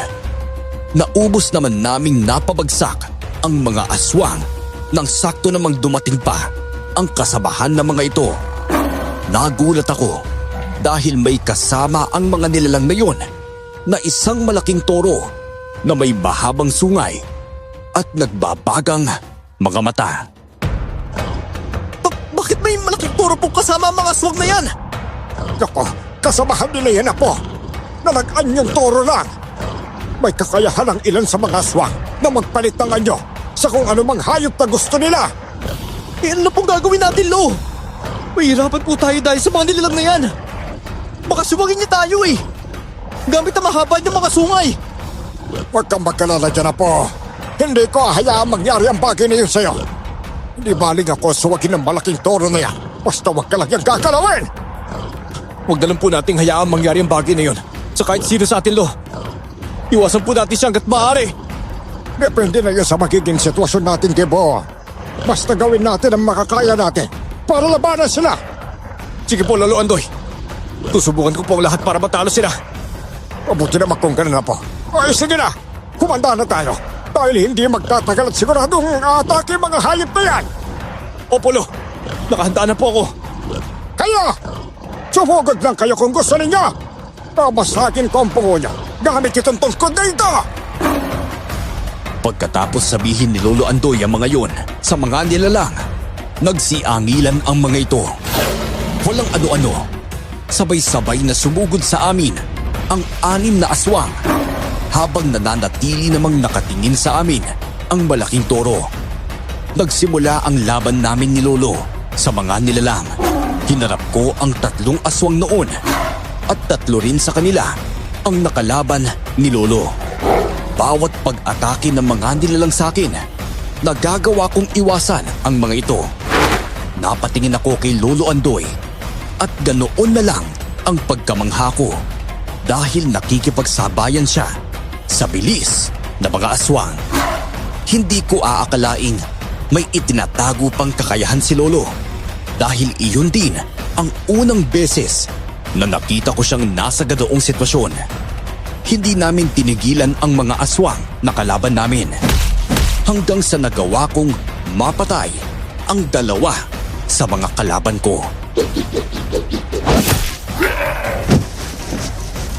Naubos naman naming napabagsak ang mga aswang nang sakto namang dumating pa ang kasabahan ng mga ito. Nagulat ako dahil may kasama ang mga nilalang na yun na isang malaking toro na may mahabang sungay at nagbabagang mga mata. Bakit may malaking toro pong kasama ang mga aswang na yan? Naku, kasamahan nila yan, Apo. Nalaganyang toro lang. May kakayahan ang ilan sa mga aswang na magpalit ng anyo sa kung anumang hayop na gusto nila. Ano pong gagawin natin, Lo? Mahirapan po tayo dahil sa mga nilalang na yan. Baka suwagin niya tayo eh. Gamit ang mahaba niyang mga sungay. Huwag kang magkalala dyan, Apo. Hindi ko hayaang mangyari ang bagay na yun sa'yo. Hindi baling ako suwagin ng malaking toro na yan. Basta huwag ka lang yung gagalawin. Huwag na lang po nating hayaang mangyari ang bagay na yun sa kahit sino sa atin, Lo. Iwasan po natin siya hanggat maaari. Depende na yun sa magiging sitwasyon natin, Gibo. Basta gawin natin ang makakaya natin para labanan sila. Sige po, Lolo Andoy. Tusubukan ko po ang lahat para matalo sila. Mabuti naman kung ganun na po. Ay, sige na. Kumanda na tayo. Dahil hindi magtatagal at siguradong atake mga hayop na yan. Opo, Lo. Nakahanda na po ako. Kayo! Sumugod lang kayo kung gusto ninyo. Babasagin ko ang pungo niyo. Gamit itong tungkod na ito. Pagkatapos sabihin ni Lolo Andoy ang mga yon sa mga nilalang, nagsiangilan ang mga ito. Walang ano-ano. Sabay-sabay na sumugod sa amin ang 6 na aswang habang nananatili namang nakatingin sa amin ang malaking toro. Nagsimula ang laban namin ni Lolo sa mga nilalang. Hinarap ko ang 3 aswang noon at 3 rin sa kanila ang nakalaban ni Lolo. Bawat pag-atake ng mga nilalang sa akin, nagagawa kong iwasan ang mga ito. Napatingin ako kay Lolo Andoy at ganoon na lang ang pagkamangha ko dahil nakikipagsabayan siya sa bilis na mga aswang. Hindi ko aakalaing may itinatago pang kakayahan si Lolo dahil iyon din ang unang beses na nakita ko siyang nasa ganoong sitwasyon. Hindi namin tinigilan ang mga aswang na kalaban namin hanggang sa nagawa kong mapatay ang 2 sa mga kalaban ko.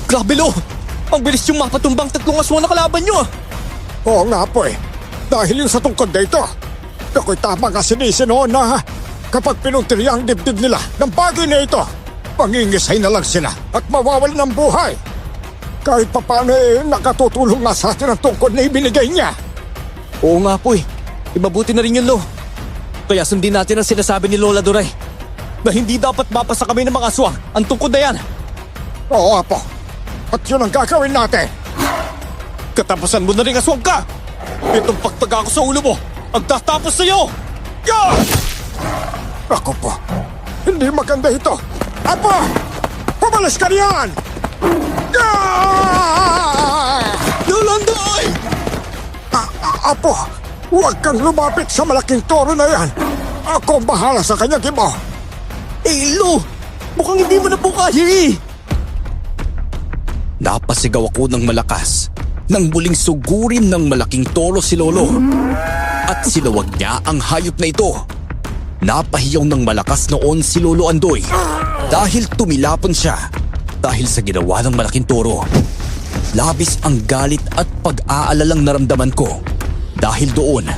Grabe, Lo! Ang bilis yung mapatumbang 3 aswang na kalaban nyo. Oo nga po eh. Dahil yung sa tungkod na ito, ako'y tama nga sinisi noon na kapag pinuntirya ang dibdib nila ng bagay na ito, mangingisay na lang sila at mawawalan ng buhay. Kahit pa paano nakatutulong nga sa atin ang tungkod na ibinigay niya. Oo nga po eh. Ibabuti na rin yun, Lo. Kaya sundin natin ang sinasabi ni Lola Duray na hindi dapat mapasa kami ng mga aswang ang tungkod na yan. Oo, Apo. At yun ang gagawin natin. Katapusan mo na rin aswang ka! Itong pagtaga ko sa ulo mo ang tatapos sa'yo! Yeah! Ako po, hindi maganda ito. Apo! Pumalas ka riyan! Lolo Andoy! Apo, huwag kang lumapit sa malaking toro na yan. Ako ang bahala sa kanya, Gibo. Lo! Mukhang hindi mo na po kaya eh! Napasigaw ako ng malakas nang muling sugurin ng malaking toro si Lolo at sinawag niya ang hayop na ito. Napahiyaw ng malakas noon si Lolo Andoy dahil tumilapon siya dahil sa ginawa ng malaking toro. Labis ang galit at pag-aalalang naramdaman ko dahil doon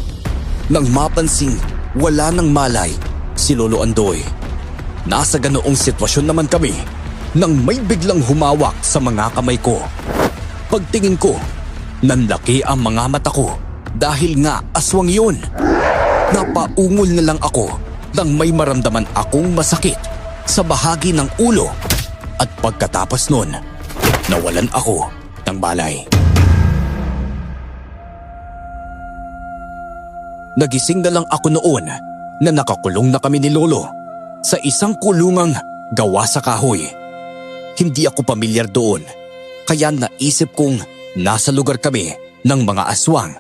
nang mapansing wala nang malay si Lolo Andoy. Nasa ganoong sitwasyon naman kami nang may biglang humawak sa mga kamay ko. Pagtingin ko, nanlaki ang mga mata ko dahil nga aswang yun. Napaungol na lang ako nang may maramdaman akong masakit sa bahagi ng ulo at pagkatapos nun, nawalan ako ng malay. Nagising na lang ako noon na nakakulong na kami ni Lolo sa isang kulungang gawa sa kahoy. Hindi ako pamilyar doon, kaya naisip kong nasa lugar kami ng mga aswang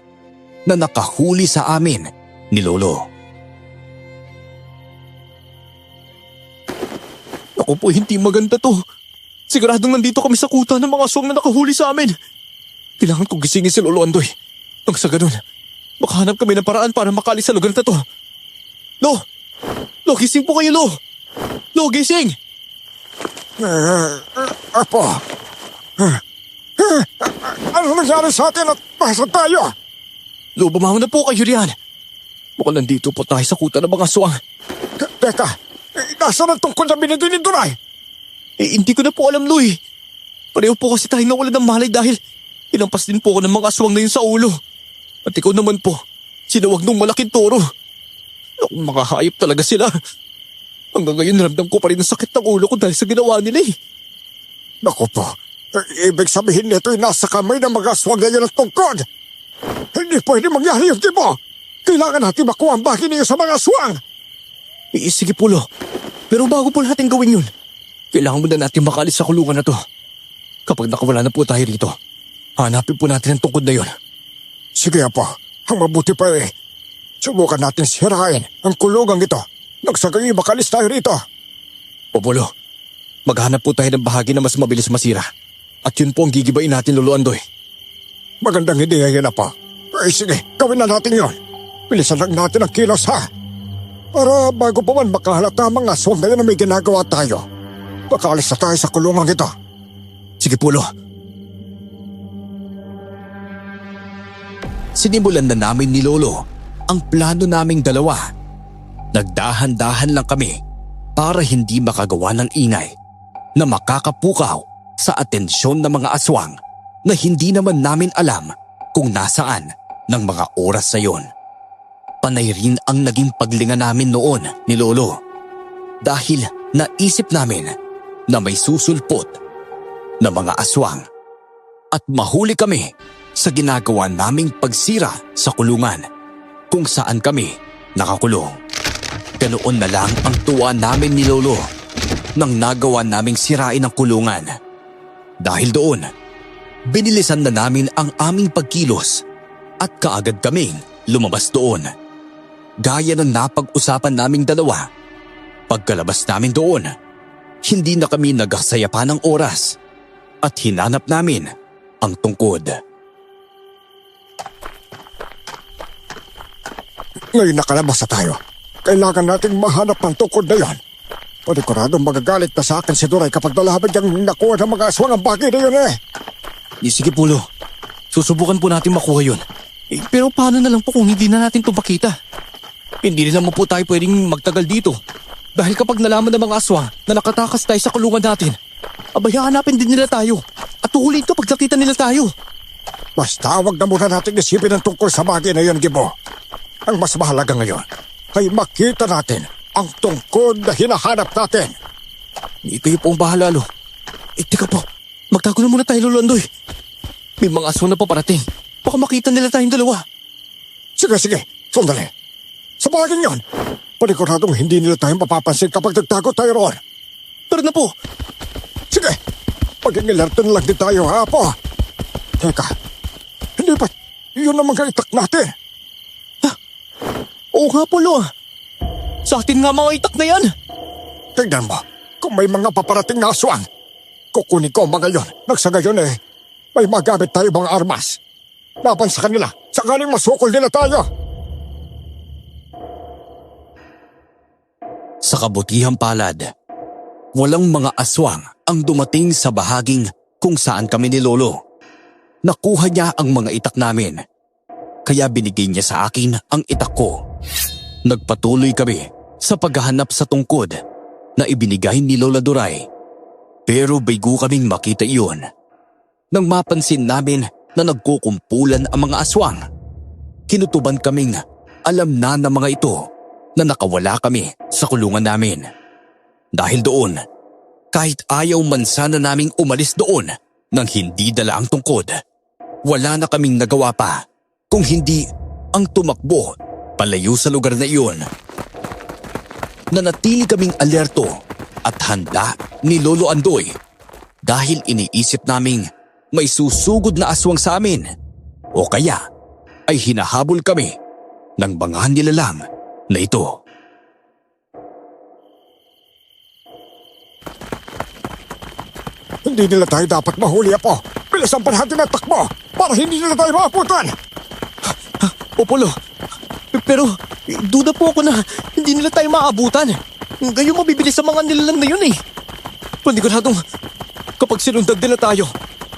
na nakahuli sa amin ni Lolo. Ako po, hindi maganda to. Siguradong nandito kami sa kuta ng mga aswang na nakahuli sa amin. Kailangan kong gisingin si Lolo Andoy. Nang sa ganun, makahanap kami ng paraan para makalis sa lugar na to. Lo! Lo, gising po kayo, Lo! Lo, gising! Apo, ano nangyari sa atin at nasa tayo? Lo, bumangon na po kayo riyan. Mukhang nandito po tayo sa kuta ng mga aswang. Teka, nasaan ang tungkol na binigay ni Duray? Hindi ko na po alam, Lo eh. Pareho po kasi tayo nawalan ng malay dahil inampas din po ako ng mga aswang na yun sa ulo. At ikaw naman po, sinawag nung malaking toro. Naku, mga hayop talaga sila. Hanggang ngayon ramdam ko pa rin ang sakit ng ulo ko dahil sa ginawa nila eh. Naku po, ibig sabihin nito ay nasa kamay ng mga aswang na yun ang tungkod. Hindi pwede mangyari yun, Gibo. Kailangan natin makuha ang bagay niyo sa mga aswang. Sige po, Lo. Pero bago po natin gawin yun, kailangan muna natin makalis sa kulungan na to. Kapag nakawala na po tayo rito, hanapin po natin ang tungkod na yun. Sige, Apo. Ang mabuti pa subukan natin sirain ang kulungang ito. Nagsagay makalis tayo rito. Popolo, maghanap po tayo ng bahagi na mas mabilis masira. At yun po ang gigibain natin, Lolo Andoy. Magandang ideya yan, Apo. Sige, gawin na natin yun. Bilisan lang natin ang kilos, ha? Para bago pa man makahalata ang mga aswang na yun na may ginagawa tayo, makaalis na tayo sa kulungang ito. Sige, Polo. Sinimulan na namin ni Lolo ang plano naming dalawa. Nagdahan-dahan lang kami para hindi makagawa ng ingay na makakapukaw sa atensyon ng mga aswang na hindi naman namin alam kung nasaan ng mga oras na yon. Panay rin ang naging paglinga namin noon ni Lolo dahil naisip namin na may susulpot na mga aswang at mahuli kami sa ginagawa naming pagsira sa kulungan kung saan kami nakakulong. Ganoon na lang ang tuwa namin ni Lolo nang nagawa naming sirain ang kulungan. Dahil doon, binilisan na namin ang aming pagkilos at kaagad kaming lumabas doon. Gaya ng napag-usapan naming dalawa, pagkalabas namin doon, hindi na kami nagaksaya pa ng oras at hinanap namin ang tungkod. Ngayon nakalabas na tayo. Kailangan nating mahanap ng tungkod na yan. Paniguradong magagalit na sa akin si Duray kapag nalaman niyang nakuha ng mga aswang ang bagay na yun eh. Sige, Polo. Susubukan po natin makuha yun. Pero paano na lang po kung hindi na natin ito makita? Hindi rin naman po tayo pwedeng magtagal dito. Dahil kapag nalaman ng mga aswang na nakatakas tayo sa kulungan natin, abaya hanapin din nila tayo at tuhulin ito pag nakita nila tayo. Basta wag na muna natin isipin ang tungkol sa bagay na yun, Gibo. Ang mas mahalaga ngayon ay makita natin ang tungkod na hinahanap natin. Kayo po ang bahala, Lo. Teka po, magtago na muna tayo, Lolo Andoy. May mga aswang na paparating. Baka makita nila tayong dalawa. Sige, sandali. Sa bagay yun, paniguradong hindi nila tayo mapapansin kapag nagtago tayo roon. Tara na po. Sige, maging alerto na lang din tayo, ha, Apo? Teka, hindi ba yun ang mga itak natin? Oo nga po, Lo. Sa atin nga mga itak na yan. Tignan mo, kung may mga paparating na aswang, kukunin ko ang mga yon. Nagsa gayon may magamit tayo mga armas. Laban sa kanila, sakaling masukol nila tayo. Sa kabutihang palad, walang mga aswang ang dumating sa bahaging kung saan kami ni Lolo. Nakuha niya ang mga itak namin, kaya binigay niya sa akin ang itak ko. Nagpatuloy kami sa paghahanap sa tungkod na ibinigay ni Lola Duray. Pero bigo kaming makita iyon. nang mapansin namin na nagkukumpulan ang mga aswang. Kinutuban kaming alam na ng mga ito na nakawala kami sa kulungan namin. Dahil doon, kahit ayaw man sana naming umalis doon nang hindi dala ang tungkod, wala na kaming nagawa pa kung hindi ang tumakbo palayo sa lugar na iyon. Nanatili kaming alerto at handa ni Lolo Andoy dahil iniisip naming may susugod na aswang sa amin o kaya ay hinahabol kami ng mga nilalang na ito. Hindi nila tayo dapat mahuli, Apo. Bilisan pa natin ang takbo para hindi nila tayo maabutan. Opolo, pero duda po ako na hindi nila tayo maabutan. Gayon mabibilis sa mga nilalang na yun eh. Paniguradong kapag sinundag nila tayo,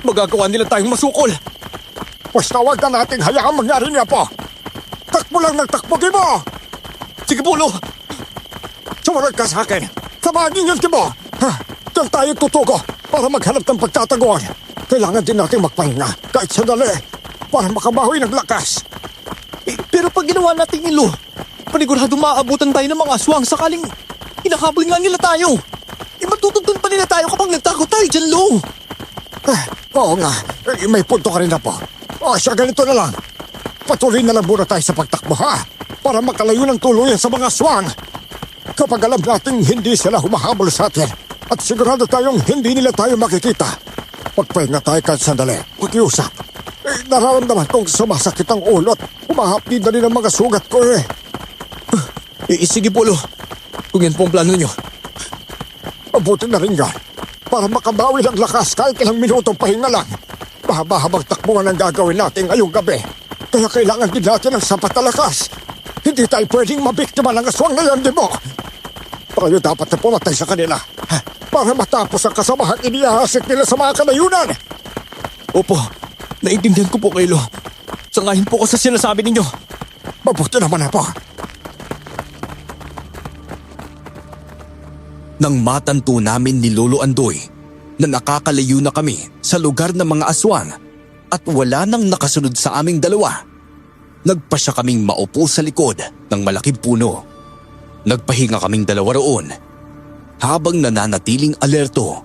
magagawa nila tayong masukol. Basta huwag na nating hayaang mangyari niya, Apo. Takbo lang ng takbo, Gibo! Sige Polo! Sumunod ka sa akin. Samahan niyo, Gibo! Diyan tayo tutugo para maghanap ng pagtataguan. Kailangan din natin magpahinga kahit sandali para makabawi ng lakas. Pero pag ginawa natin ilo, paniguradong maaabutan tayo ng mga aswang sakaling hinahabol nga nila tayo. Matutugtun pa nila tayo kapag nagtakot tayo dyan, Lo. Oo nga, may punto ka rin na po. Siya ganito na lang. Patuloy na lang muna tayo sa pagtakbo, ha? Para makalayo ng tuluyan sa mga aswang. Kapag alam natin hindi sila humahabol sa atin at sigurado tayong hindi nila tayo makikita, magpahinga tayo kahit sandali, pakiusap. Nararamdaman kong sumasakit ang ulo at humahapdi na rin ang mga sugat ko eh. Sige Polo, kung yan po ang plano nyo. Mabuti na rin yan. Para makabawi ng lakas kahit ilang minutong pahinga lang. Mahaba-habang takbuhan ang gagawin natin ngayong gabi. Kaya kailangan din natin ng sapat na lakas. Hindi tayo pwedeng mabiktima ng aswang na yan, di mo? Tayo dapat na pumatay sa kanila para matapos ang kasamahang iniahasik nila sa mga kanayunan. Opo, naintindihan ko po kayo, Lo. Sangahin po ko sa sinasabi ninyo. Mabuti naman, Apo. Nang matanto namin ni Lolo Andoy na nakakalayo na kami sa lugar ng mga aswang at wala nang nakasunod sa aming dalawa, nagpa siya kaming maupo sa likod ng malaking puno. Nagpahinga kaming dalawa roon habang nananatiling alerto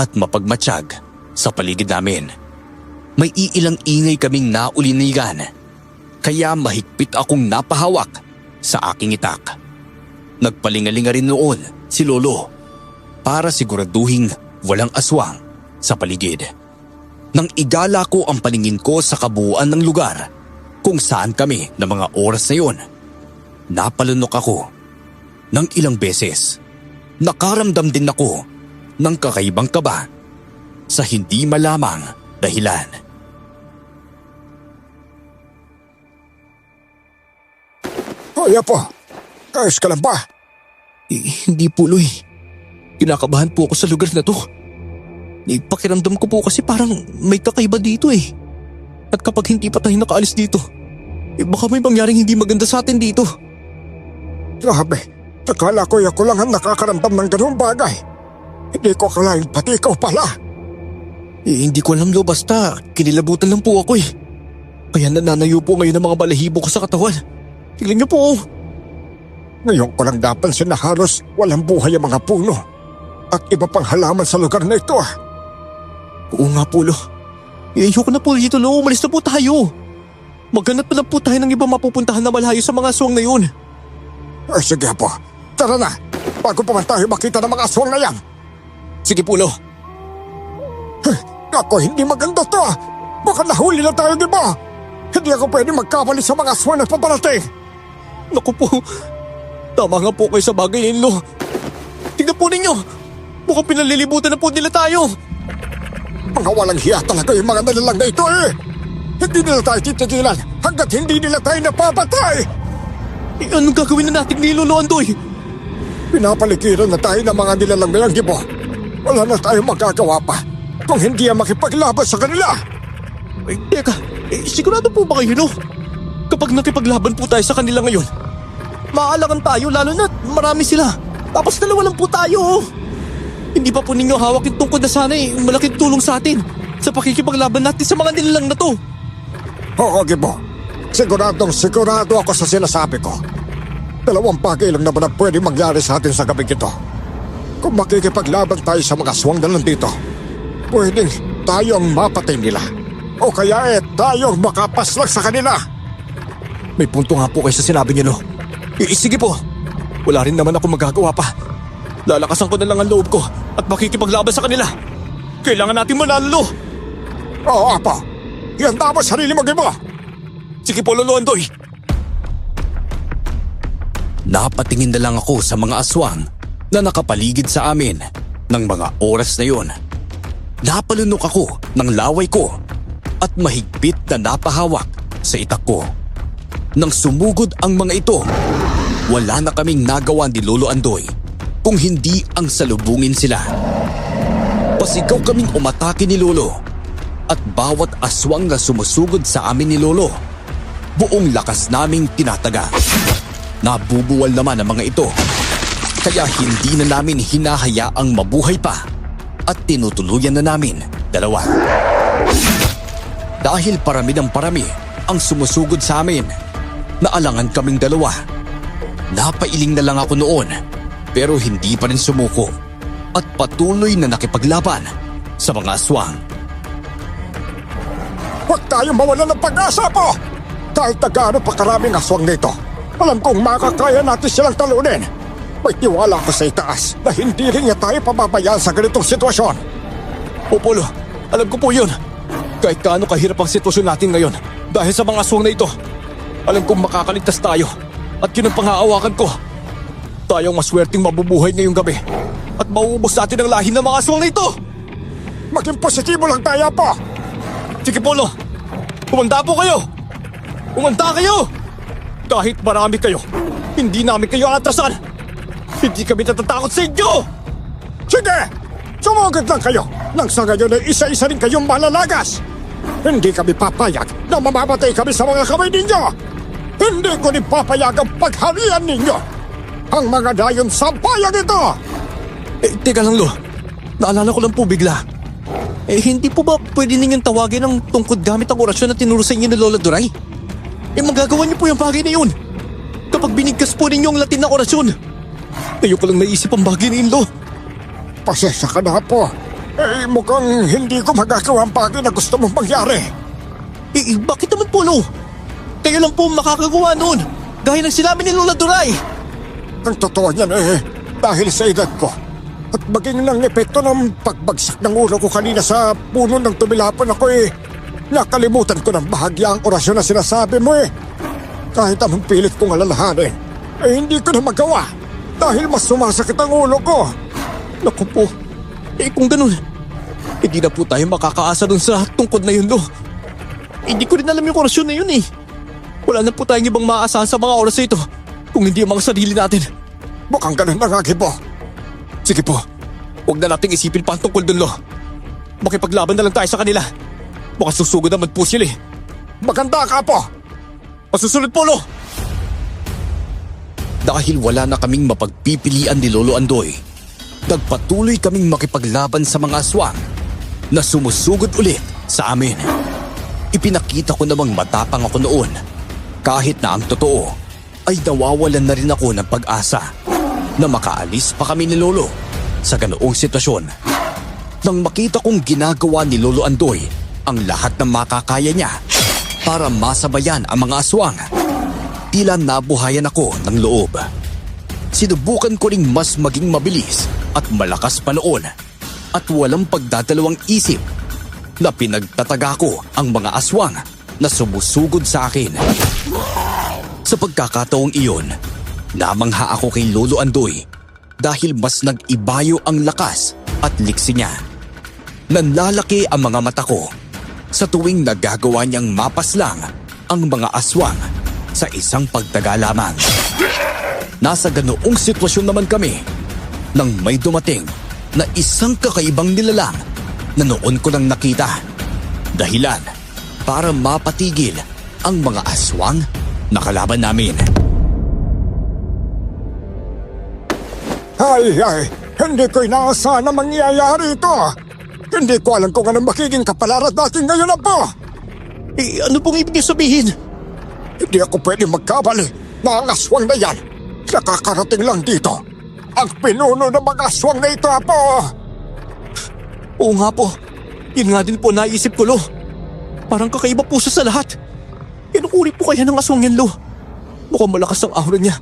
at mapagmatsyag sa paligid namin. May iilang ingay kaming naulinigan kaya mahigpit akong napahawak sa aking itak. Nagpalingalinga rin noon si Lolo para siguraduhing walang aswang sa paligid. Nang igala ko ang paningin ko sa kabuuan ng lugar kung saan kami ng mga oras na yun, napalunok ako ng ilang beses. Nakaramdam din ako ng kakaibang kaba sa hindi malamang dahilan. Hoy, Apo. Kayos ka lang ba? Hindi po, Loy. Kinakabahan po ako sa lugar na to. Pakiramdam ko po kasi parang may kakaiba dito eh. At kapag hindi pa tayo nakaalis dito, baka may mangyaring hindi maganda sa atin dito. Grabe, akala ko ako lang ang nakakaramdam ng ganung bagay. Hindi ko akalain pati ikaw pala. Hindi ko alam, Lo, basta kinilabutan lang po ako eh. Kaya nananayo po ngayon ang mga balahibo ko sa katawan. Tignan niyo po. Ngayon ko lang napansin na halos walang buhay ang mga puno at iba pang halaman sa lugar na ito. Oo nga po, Lo. Ayoko na po dito, Lo. Umalis na po tayo. Maghanap na lang po tayo ng iba mapupuntahan na malayo sa mga aswang na yun. Sige, Apo. Tara na, bago pa man tayo makita ng mga aswang na yan. Sige po, Lo. Ako, hindi maganda to. Baka nahuli na tayo, di ba? Hindi ako pwede magkamali sa mga aswang na paparating. Naku po, tama nga po kayo sa bagay yun, Lo. Tingnan po ninyo, mukhang pinalilibutan na po nila tayo. Mga walang hiya talaga yung mga nilalang na ito eh. Hindi nila tayo titigilan hanggat hindi nila tayo napapatay. Anong gagawin na natin ni Lolo Andoy? Pinapaligiran na tayo ng mga nilalang na yan, Gibo. Wala na tayong magagawa pa kung hindi ang makipaglaban sa kanila. Teka, sigurado po ba kayo, Lo? Kapag nakipaglaban po tayo sa kanila ngayon, maaalangan tayo lalo na marami sila. Tapos dalawa lang po tayo. Hindi pa po ninyo hawak yung tungkod na sana malaking tulong sa atin. sa pakikipaglaban natin sa mga nilalang na to. Oo, Gibo. Sigurado ako sa sinasabi ko. Dalawang bagay lang naman ang pwede mangyari sa atin sa gabing ito. Kung makikipaglaban tayo sa mga aswang na nandito, pwedeng tayo ang mapatay nila. O kaya tayo ang makapaslang sa kanila. May punto nga po kayo sa sinabi niyo, Lo. Sige po. Wala rin naman ako magagawa pa. Lalakasan ko na lang ang loob ko at makikipaglaban sa kanila. Kailangan natin manalo, Lo. Oo, Apo. Ihanda mo sarili mo, Gibo. Sige po, Lolo Andoy. Napatingin na lang ako sa mga aswang na nakapaligid sa amin ng mga oras na yon. Napalunok ako ng laway ko at mahigpit na napahawak sa itak ko. Nang sumugod ang mga ito, wala na kaming nagawa ni Lolo Andoy kung hindi ang salubungin sila. Pasigaw kaming umatake ni Lolo at bawat aswang na sumusugod sa amin ni Lolo, buong lakas naming tinataga. Nabubuwal naman ang mga ito, kaya hindi na namin hinahayaang mabuhay pa at tinutuluyan na namin dalawa. Dahil parami ng parami ang sumusugod sa amin, naalangan kaming dalawa. Napailing na lang ako noon, pero hindi pa rin sumuko at patuloy na nakipaglaban sa mga aswang. Huwag tayong mawalan ng pag-asa, po! Kahit na gaano pa karaming aswang nito, alam kong makakaya natin silang talunin. May tiwala ko sa itaas na hindi rin niya tayo pababayaan sa ganitong sitwasyon. Opo, Lo. Alam ko po yun. Kahit gaano kahirap ang sitwasyon natin ngayon dahil sa mga aswang na ito, alam kong makakaligtas tayo at yun ang pangaawakan ko. Tayong maswerteng mabubuhay ngayong gabi at mauubos natin ang lahi ng mga aswang na ito. Maging positibo lang tayo, po! Sige po, Lo. Kumanda po kayo. Kumanda kayo! Kahit marami kayo, hindi namin kayo atrasan. Hindi kami natatakot sa inyo! Sige! Sumugod lang kayo nang sa ngayon ay isa-isa rin kayong malalagas. Hindi kami papayag na mamamatay kami sa mga kamay ninyo. Hindi ko rin papayag ang pagharian ninyo. Ang mga dayon sa bayang ito! Teka lang, Lo. Naalala ko lang po bigla. Hindi po ba pwede ninyong tawagin ang tungkod gamit ang orasyon na tinuro sa inyo ni Lola Duray? Magagawa niyo po yung bagay na yun kapag binigkas po ninyo ang Latin na orasyon. Ngayon ko lang naisip ang bagay na yun, Lo. Pasensya ka na, po. Mukhang hindi ko magagawa ang bagay na gusto mong mangyari. Bakit naman po, Lo? Kayo lang po makakagawa noon, gaya ng sinabi ni Lola Duray. Ang totoo niyan dahil sa edad ko at maging ng epekto ng pagbagsak ng ulo ko kanina sa puno ng tumilapon ako nakalimutan ko ng bahagya ang orasyon na sinasabi mo Kahit anong pilit kong alalahanin, hindi ko na magawa dahil mas sumasakit ang ulo ko. Naku po, kung ganun, hindi na po tayo makakaasa dun sa tungkod na yun, Lo. Hindi ko rin alam yung orasyon na yun Wala na po tayong ibang maaasahan sa mga oras na ito kung hindi ang mga sarili natin. Mukhang ganun na nga, Gibo. Sige po, huwag na nating isipin pa ang tungkol dun, Lo. Makipaglaban na lang tayo sa kanila. Mukhang susugod naman po sila Maganda ka, po. Masusunod po, Lo. Dahil wala na kaming mapagpipilian ni Lolo Andoy, nagpatuloy kaming makipaglaban sa mga aswang na sumusugod ulit sa amin. Ipinakita ko namang matapang ako noon, kahit na ang totoo ay nawawalan na rin ako ng pag-asa na makaalis pa kami ni Lolo sa ganoong sitwasyon. Nang makita kong ginagawa ni Lolo Andoy ang lahat ng makakaya niya para masabayan ang mga aswang, tila nabuhayan ako ng loob. Sinubukan ko ring mas maging mabilis at malakas pa noon at walang pagdadalawang isip na pinagtataga ko ang mga aswang na sumusugod sa akin. Sa pagkakataong iyon, namangha ako kay Lolo Andoy dahil mas nag-ibayo ang lakas at liksi niya. Nanlalaki ang mga mata ko sa tuwing nagagawa niyang mapaslang ang mga aswang sa isang pagtaga lamang. Nasa ganoong sitwasyon naman kami nang may dumating na isang kakaibang nilalang na noon ko lang nakita. Dahilan para mapatigil ang mga aswang na kalaban namin. Ay, hindi ko inaasahan na mangyayari ito. Hindi ko alam kung anong magiging kapalaran natin ngayon, Apo. Ano pong ibig niyo sabihin? Hindi ako pwede magkamali na ang aswang na yan nakakarating lang dito. Ang pinuno ng mga aswang na ito, Apo. Oo nga po. Yun nga din po naisip ko, Lo. Parang kakaiba po siya sa lahat. Inukuri po kaya ng aswang yan, Lo. Mukhang malakas ang aura niya.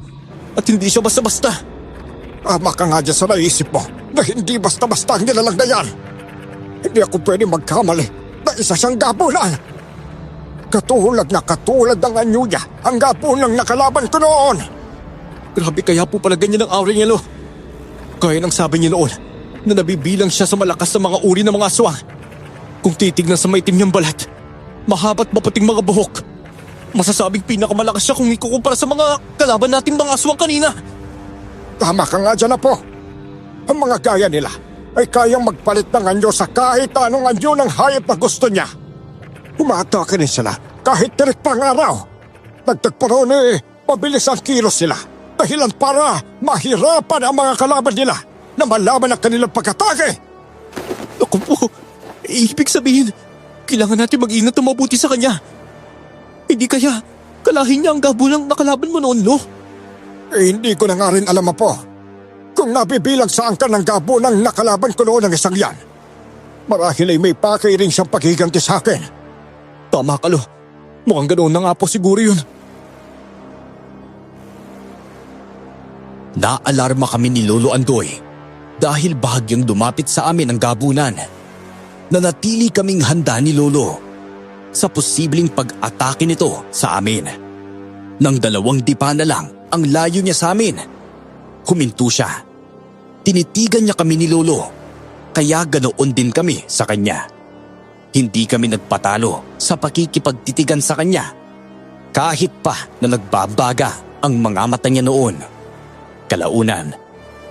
At hindi siya basta-basta. Tama ka nga dyan sa naisip mo na hindi basta-basta ang nilalang na yan. Hindi ako pwede magkamali na isa siyang gabulan. Katulad ng anyo niya ang gabulang nakalaban ko noon. Grabe kaya po pala ganyan ang aura niya, Lo. Kaya nang sabi niya noon na nabibilang siya sa malakas na mga uri ng mga aswang. Kung titignan sa maitim niyang balat, mahaba't maputing mga buhok, masasabing pinakamalakas siya kung ikukumpara sa mga kalaban nating mga aswang kanina. Tama ka nga dyan, Apo. Ang mga gaya nila ay kayang magpalit ng anyo sa kahit anong anyo ng hayop na gusto niya. Umaatake rin sila kahit tirik pang araw. Dagdag pa ron mabilis ang kilos sila. Dahilan para mahirapan ang mga kalaban nila na malaman ang kanilang pagkatake. Ako po, ibig sabihin, kailangan natin mag-ingat na mabuti sa kanya. Hindi kaya kalahin niya ang gabulang nakalaban mo noon, Lo? Hindi ko na nga rin alam, Apo. Kung nabibilang saan ka ng gabulang nakalaban ko noon ng isang yan, marahil ay may pakay rin siyang paghiganti sa akin. Tama ka, Lo. Mukhang ganoon na nga po siguro yun. Naalarma kami ni Lolo Andoy dahil bahagyang dumapit sa amin ang gabunan. Nanatili kaming handa ni Lolo sa posibleng pag-atake nito sa amin. Nang 2 dipa na lang ang layo niya sa amin, huminto siya. Tinitigan niya kami ni Lolo, kaya ganoon din kami sa kanya. Hindi kami nagpatalo sa pakikipagtitigan sa kanya, kahit pa na nagbabaga ang mga mata niya noon. Kalaunan,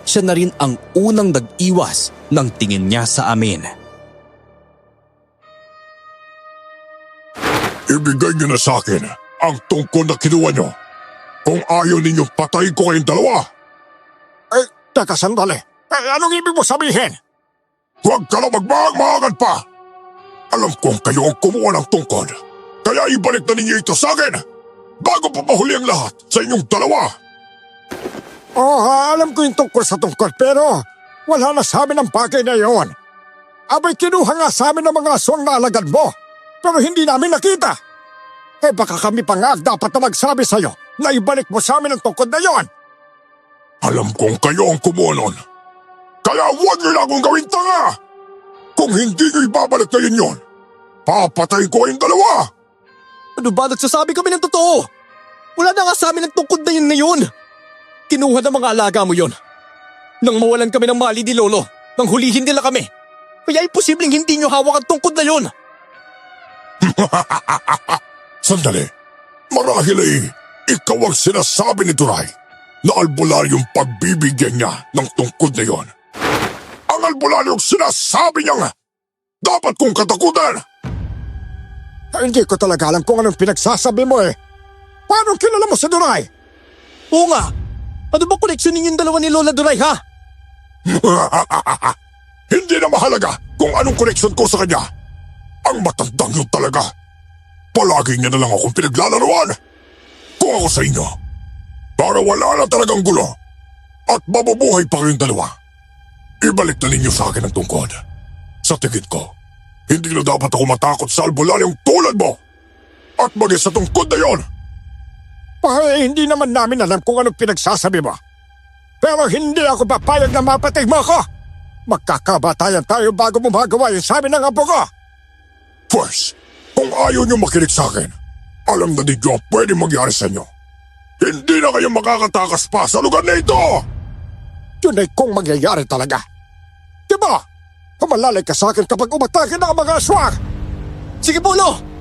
siya na rin ang unang nag-iwas ng tingin niya sa amin. Ibigay niyo na sa akin ang tungkol na kinuha niyo. Kung ayaw ninyong patayin ko kayong dalawa. Teka sandali. Anong ibig mo sabihin? Huwag ka na magmahag-mahagan pa. Alam kong kayo ang kumuha ng tungkol. Kaya ibalik na ninyo ito sa akin bago pa mahuli ang lahat sa inyong dalawa. Alam ko yung tungkol sa tungkol pero wala na sa amin ang bagay na yon. Abay kinuha nga sa amin ng mga aswang na alagad mo pero hindi namin nakita. Baka kami pa nga dapat na magsabi sa'yo na ibalik mo sa amin ang tungkol na yon. Alam kong kayo ang kumuha nun. Kaya huwag niyo na akong gawin tanga. Kung hindi niyo ibabalik na yun, papatayin ko kayong dalawa. Ano ba, nagsasabi kami ng totoo? Wala na nga sa amin ang tungkod na yun ngayon. Kinuha ng mga alaga mo yon. Nang mawalan kami ng mali ni Lolo, nang hulihin nila kami. Kaya imposibleng hindi nyo hawak ang tungkod na yon. Sandali, marahil ay ikaw ang sinasabi ni Duray na albularyong pagbibigyan niya ng tungkod na yon. Ang albularyong sinasabi niyang dapat kong katakutan. Hindi ko talaga alam kung anong pinagsasabi mo Paano kilala mo si Duray? Oo nga. Ano ba koneksyon ninyong dalawa ni Lola Duray, ha? Hindi na mahalaga kung anong koneksyon ko sa kanya. Ang matandang yun talaga. Palagi niya na lang akong pinaglalaruan. Kung ako sa inyo, para wala na talagang gulo at mabubuhay pa kayong dalawa, ibalik na ninyo sa akin ang tungkod. Sa tingin ko, hindi na dapat ako matakot sa albularyong tulad mo at maging sa tungkod na yon. Hindi naman namin alam kung anong pinagsasabi mo. Pero hindi ako papayag na mapatay mo ako. Magkakabatayan tayo bago mo magawa yung sabi ng apo ko. First, kung ayaw niyo makinig sa akin, alam na ninyo ang pwede mangyari sa inyo. Hindi na kayo makakatakas pa sa lugar na ito! Yun ay kung mangyayari talaga. Diba? Pumalalay ka sa akin kapag umatake na ang mga aswang. Sige po, Lo!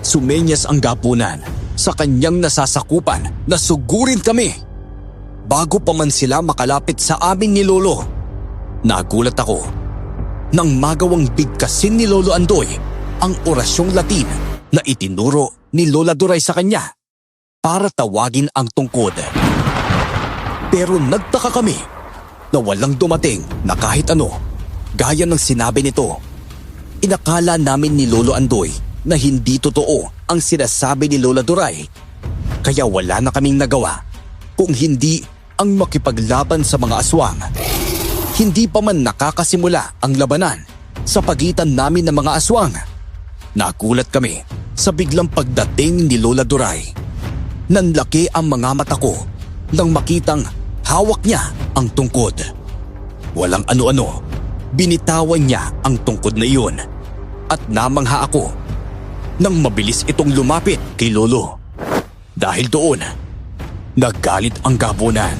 Sumenyas ang gapunan sa kanyang nasasakupan na sugurin kami. Bago pa man sila makalapit sa amin ni Lolo, nagulat ako nang magawang bigkasin ni Lolo Andoy ang orasyong Latin na itinuro ni Lola Duray sa kanya para tawagin ang tungkod. Pero nagtaka kami na walang dumating na kahit ano, gaya ng sinabi nito. Inakala namin ni Lolo Andoy na hindi totoo ang sinasabi ni Lola Duray. Kaya wala na kaming nagawa kung hindi ang makipaglaban sa mga aswang. Hindi pa man nakakasimula ang labanan sa pagitan namin ng mga aswang. Nagulat kami sa biglang pagdating ni Lola Duray. Nanlaki ang mga mata ko nang makitang hawak niya ang tungkod. Walang ano-ano, binitawan niya ang tungkod na iyon at namangha ako nang mabilis itong lumapit kay Lolo. Dahil doon, nagalit ang gabunan.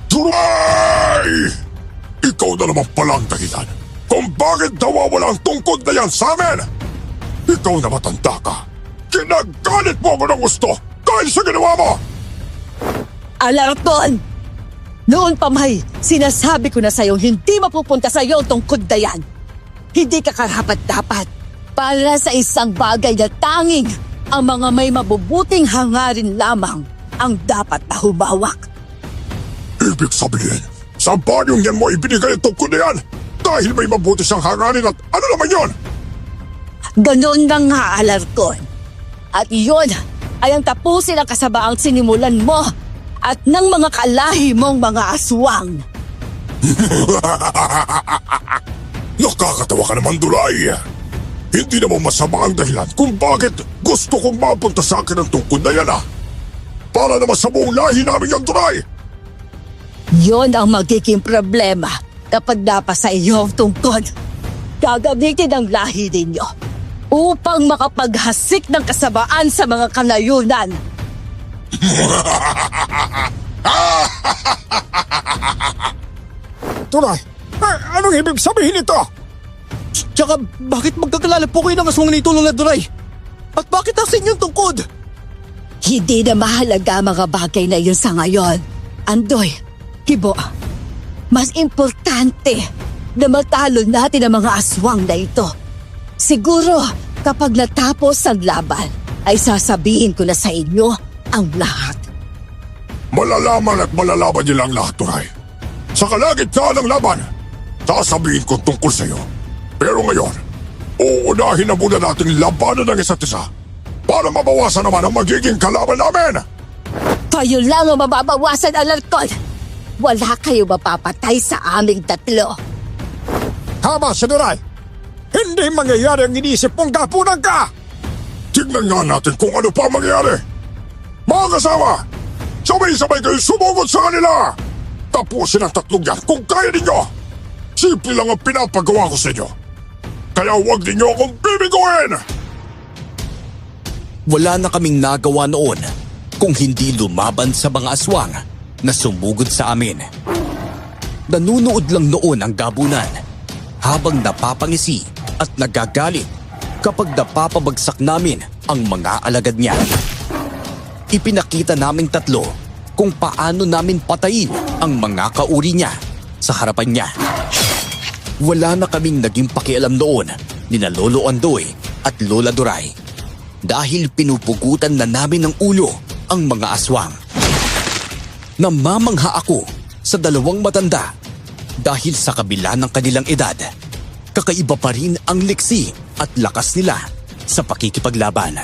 Duray! Ikaw na naman pala ang dahilan kung bakit nawawala ang tungkod na yan sa amin! Ikaw na matanda ka! Kinagalit mo ako ng gusto dahil sa ginawa mo! Alarcon! Noon pa may, sinasabi ko na sa'yo hindi mapupunta sa'yo ang tungkod na yan. Hindi ka karapat-dapat para sa isang bagay na tanging ang mga may mabubuting hangarin lamang ang dapat na humawak. Ibig sabihin, sa banyong yan mo ibinigay ang tungkod na yan dahil may mabuti siyang hangarin at ano naman yon? Ganoon na nga, Alarcon. At iyon ay ang tapusin ang kasabaang sinimulan mo at ng mga kalahi mong mga aswang. Nakakatawa ka naman, Duray. Hindi naman masama ang dahilan kung bakit gusto kong mapunta sa akin ang tungkod na yan para naman sa buong lahi namin yung Duray. Yon ang magiging problema kapag napasa iyo ang tungkod. Gagamitin ang lahi ninyo upang makapaghasik ng kasabaan sa mga kanayunan. Duray, anong ibig sabihin nito? Tsaka bakit magkakalala po kayo ng aswang nito, Lola Duray? At bakit asin yung tungkod? Hindi na mahalaga mga bagay na yun sa ngayon. Andoy, Kibo, mas importante na matalo natin ang mga aswang na ito. Siguro kapag natapos ang laban, ay sasabihin ko na sa inyo ang lahat. Malalaman at malalaman niyo lang lahat, Duray. Sa kalagitnaan ng laban, sasabihin ko tungkol sa iyo. Pero ngayon, uunahin na muna natin labanan ng isa't isa para mabawasan naman ang magiging kalaban namin. Kayo lang ang mababawasan, Alarcon. Wala kayo mapapatay sa aming tatlo. Tama si Duray. Hindi mangyayari ang iniisip mong gapunan ka! Tignan nga natin kung ano pa mangyayari. Mga kasama, sabay-sabay kayo sumugod sa kanila. Tapusin ang tatlong yan kung kaya ninyo. Simple lang ang pinapagawa ko sa inyo. Kaya huwag ninyo akong bibiguin! Wala na kaming nagawa noon kung hindi lumaban sa mga aswang na sumugod sa amin. Nanunood lang noon ang gabunan habang napapangisi at nagagalit kapag napapabagsak namin ang mga alagad niya. Ipinakita naming tatlo kung paano namin patayin ang mga kauri niya sa harapan niya. Wala na kaming naging pakialam noon ni na Lolo Andoy at Lola Duray dahil pinupugutan na namin ng ulo ang mga aswang. Namamangha ako sa dalawang matanda dahil sa kabila ng kanilang edad, kakaiba pa rin ang liksi at lakas nila sa pakikipaglaban.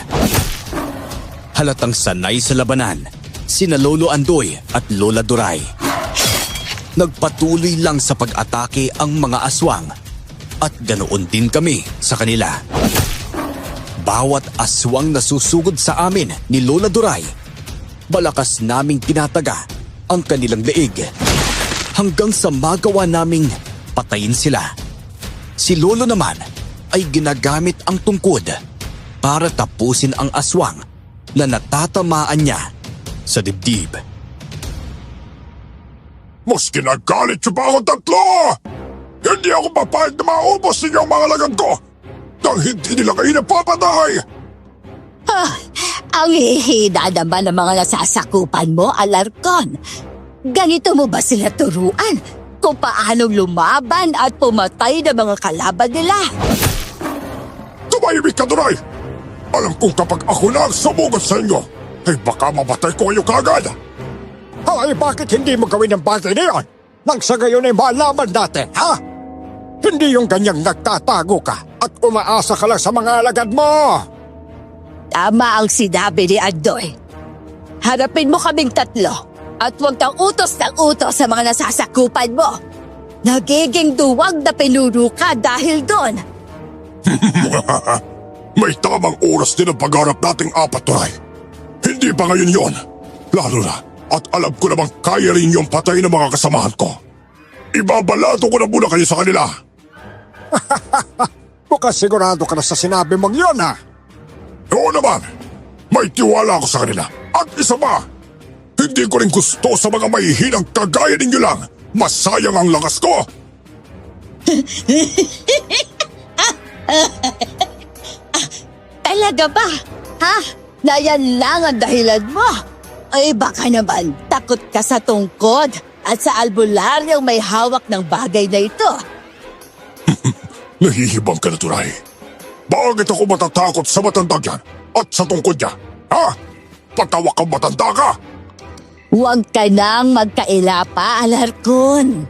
Halatang sanay sa labanan sina Lolo Andoy at Lola Duray. Nagpatuloy lang sa pag-atake ang mga aswang at ganoon din kami sa kanila. Bawat aswang na susugod sa amin ni Lola Duray, malakas naming tinataga ang kanilang leeg hanggang sa magawa naming patayin sila. Si Lolo naman ay ginagamit ang tungkod para tapusin ang aswang na natatamaan niya sa dibdib. Mas ginagalit siya pa akong tatlo! Hindi ako papayag na maubos ninyo ang mga lagad ko nang hindi nila kayo napapatay! Ang hihina naman ng mga nasasakupan mo, Alarcon. Ganito mo ba sila turuan kung paano lumaban at pumatay ng mga kalaban nila? Tumahimik ka, Duray! Alam kong kapag ako na ang sumugod sa inyo, ay baka mamatay ko kayo kagad! Ay, bakit hindi mo gawin ang bagay na yan? Nang sa gayon ay malaman natin, ha? Hindi yung ganyang nagtatago ka at umaasa ka lang sa mga alagad mo. Tama ang sinabi ni Andoy. Harapin mo kaming tatlo at huwag kang utos ng utos sa mga nasasakupan mo. Nagiging duwag na pinuno ka dahil doon. May tamang oras din ang pagharap nating apat, Turay. Hindi pa ngayon yon. Lalo na, at alam ko namang kaya rin yung patay ng mga kasamahan ko. Ibabalato ko na muna kayo sa kanila. Mukhang sigurado ka na sa sinabi mong yun, ha? Oo naman, may tiwala ako sa kanila. At isa pa, hindi ko rin gusto sa mga mahihinang kagaya ninyo lang. Masayang ang lakas ko. Talaga ba? Ha? Na yan lang ang dahilan mo? Ay baka naman takot ka sa tungkod at sa albularyong may hawak ng bagay na ito. Nahihibang ka na, Turay. Bakit ako matatakot sa matandang yan at sa tungkod niya? Ha? Patawa kang matanda ka? Huwag ka nang magkaila pa, Alarcon.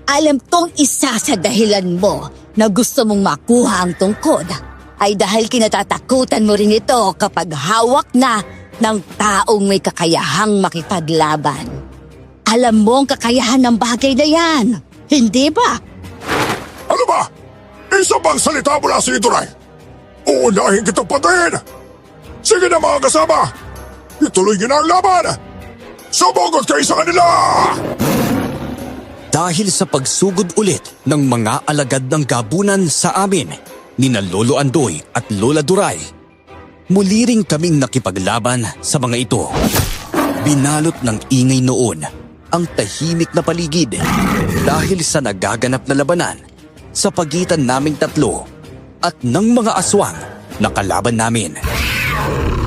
Alam kong isa sa dahilan mo na gusto mong makuha ang tungkod ay dahil kinatatakutan mo rin ito kapag hawak na ng taong may kakayahang makipaglaban. Alam mo ang kakayahan ng bagay na yan, hindi ba? Ano ba? Isa bang salita mula sa ito, Ray? Uunahin kitang patayin! Sige na mga kasama! Ituloy niyo na ang laban! Sumugod kayo sa kanila! Dahil sa pagsugod ulit ng mga alagad ng gabunan sa amin, nina Lolo Andoy at Lola Duray, muli ring kaming nakipaglaban sa mga ito. Binalot ng ingay noon ang tahimik na paligid dahil sa nagaganap na labanan sa pagitan naming tatlo at ng mga aswang na kalaban namin.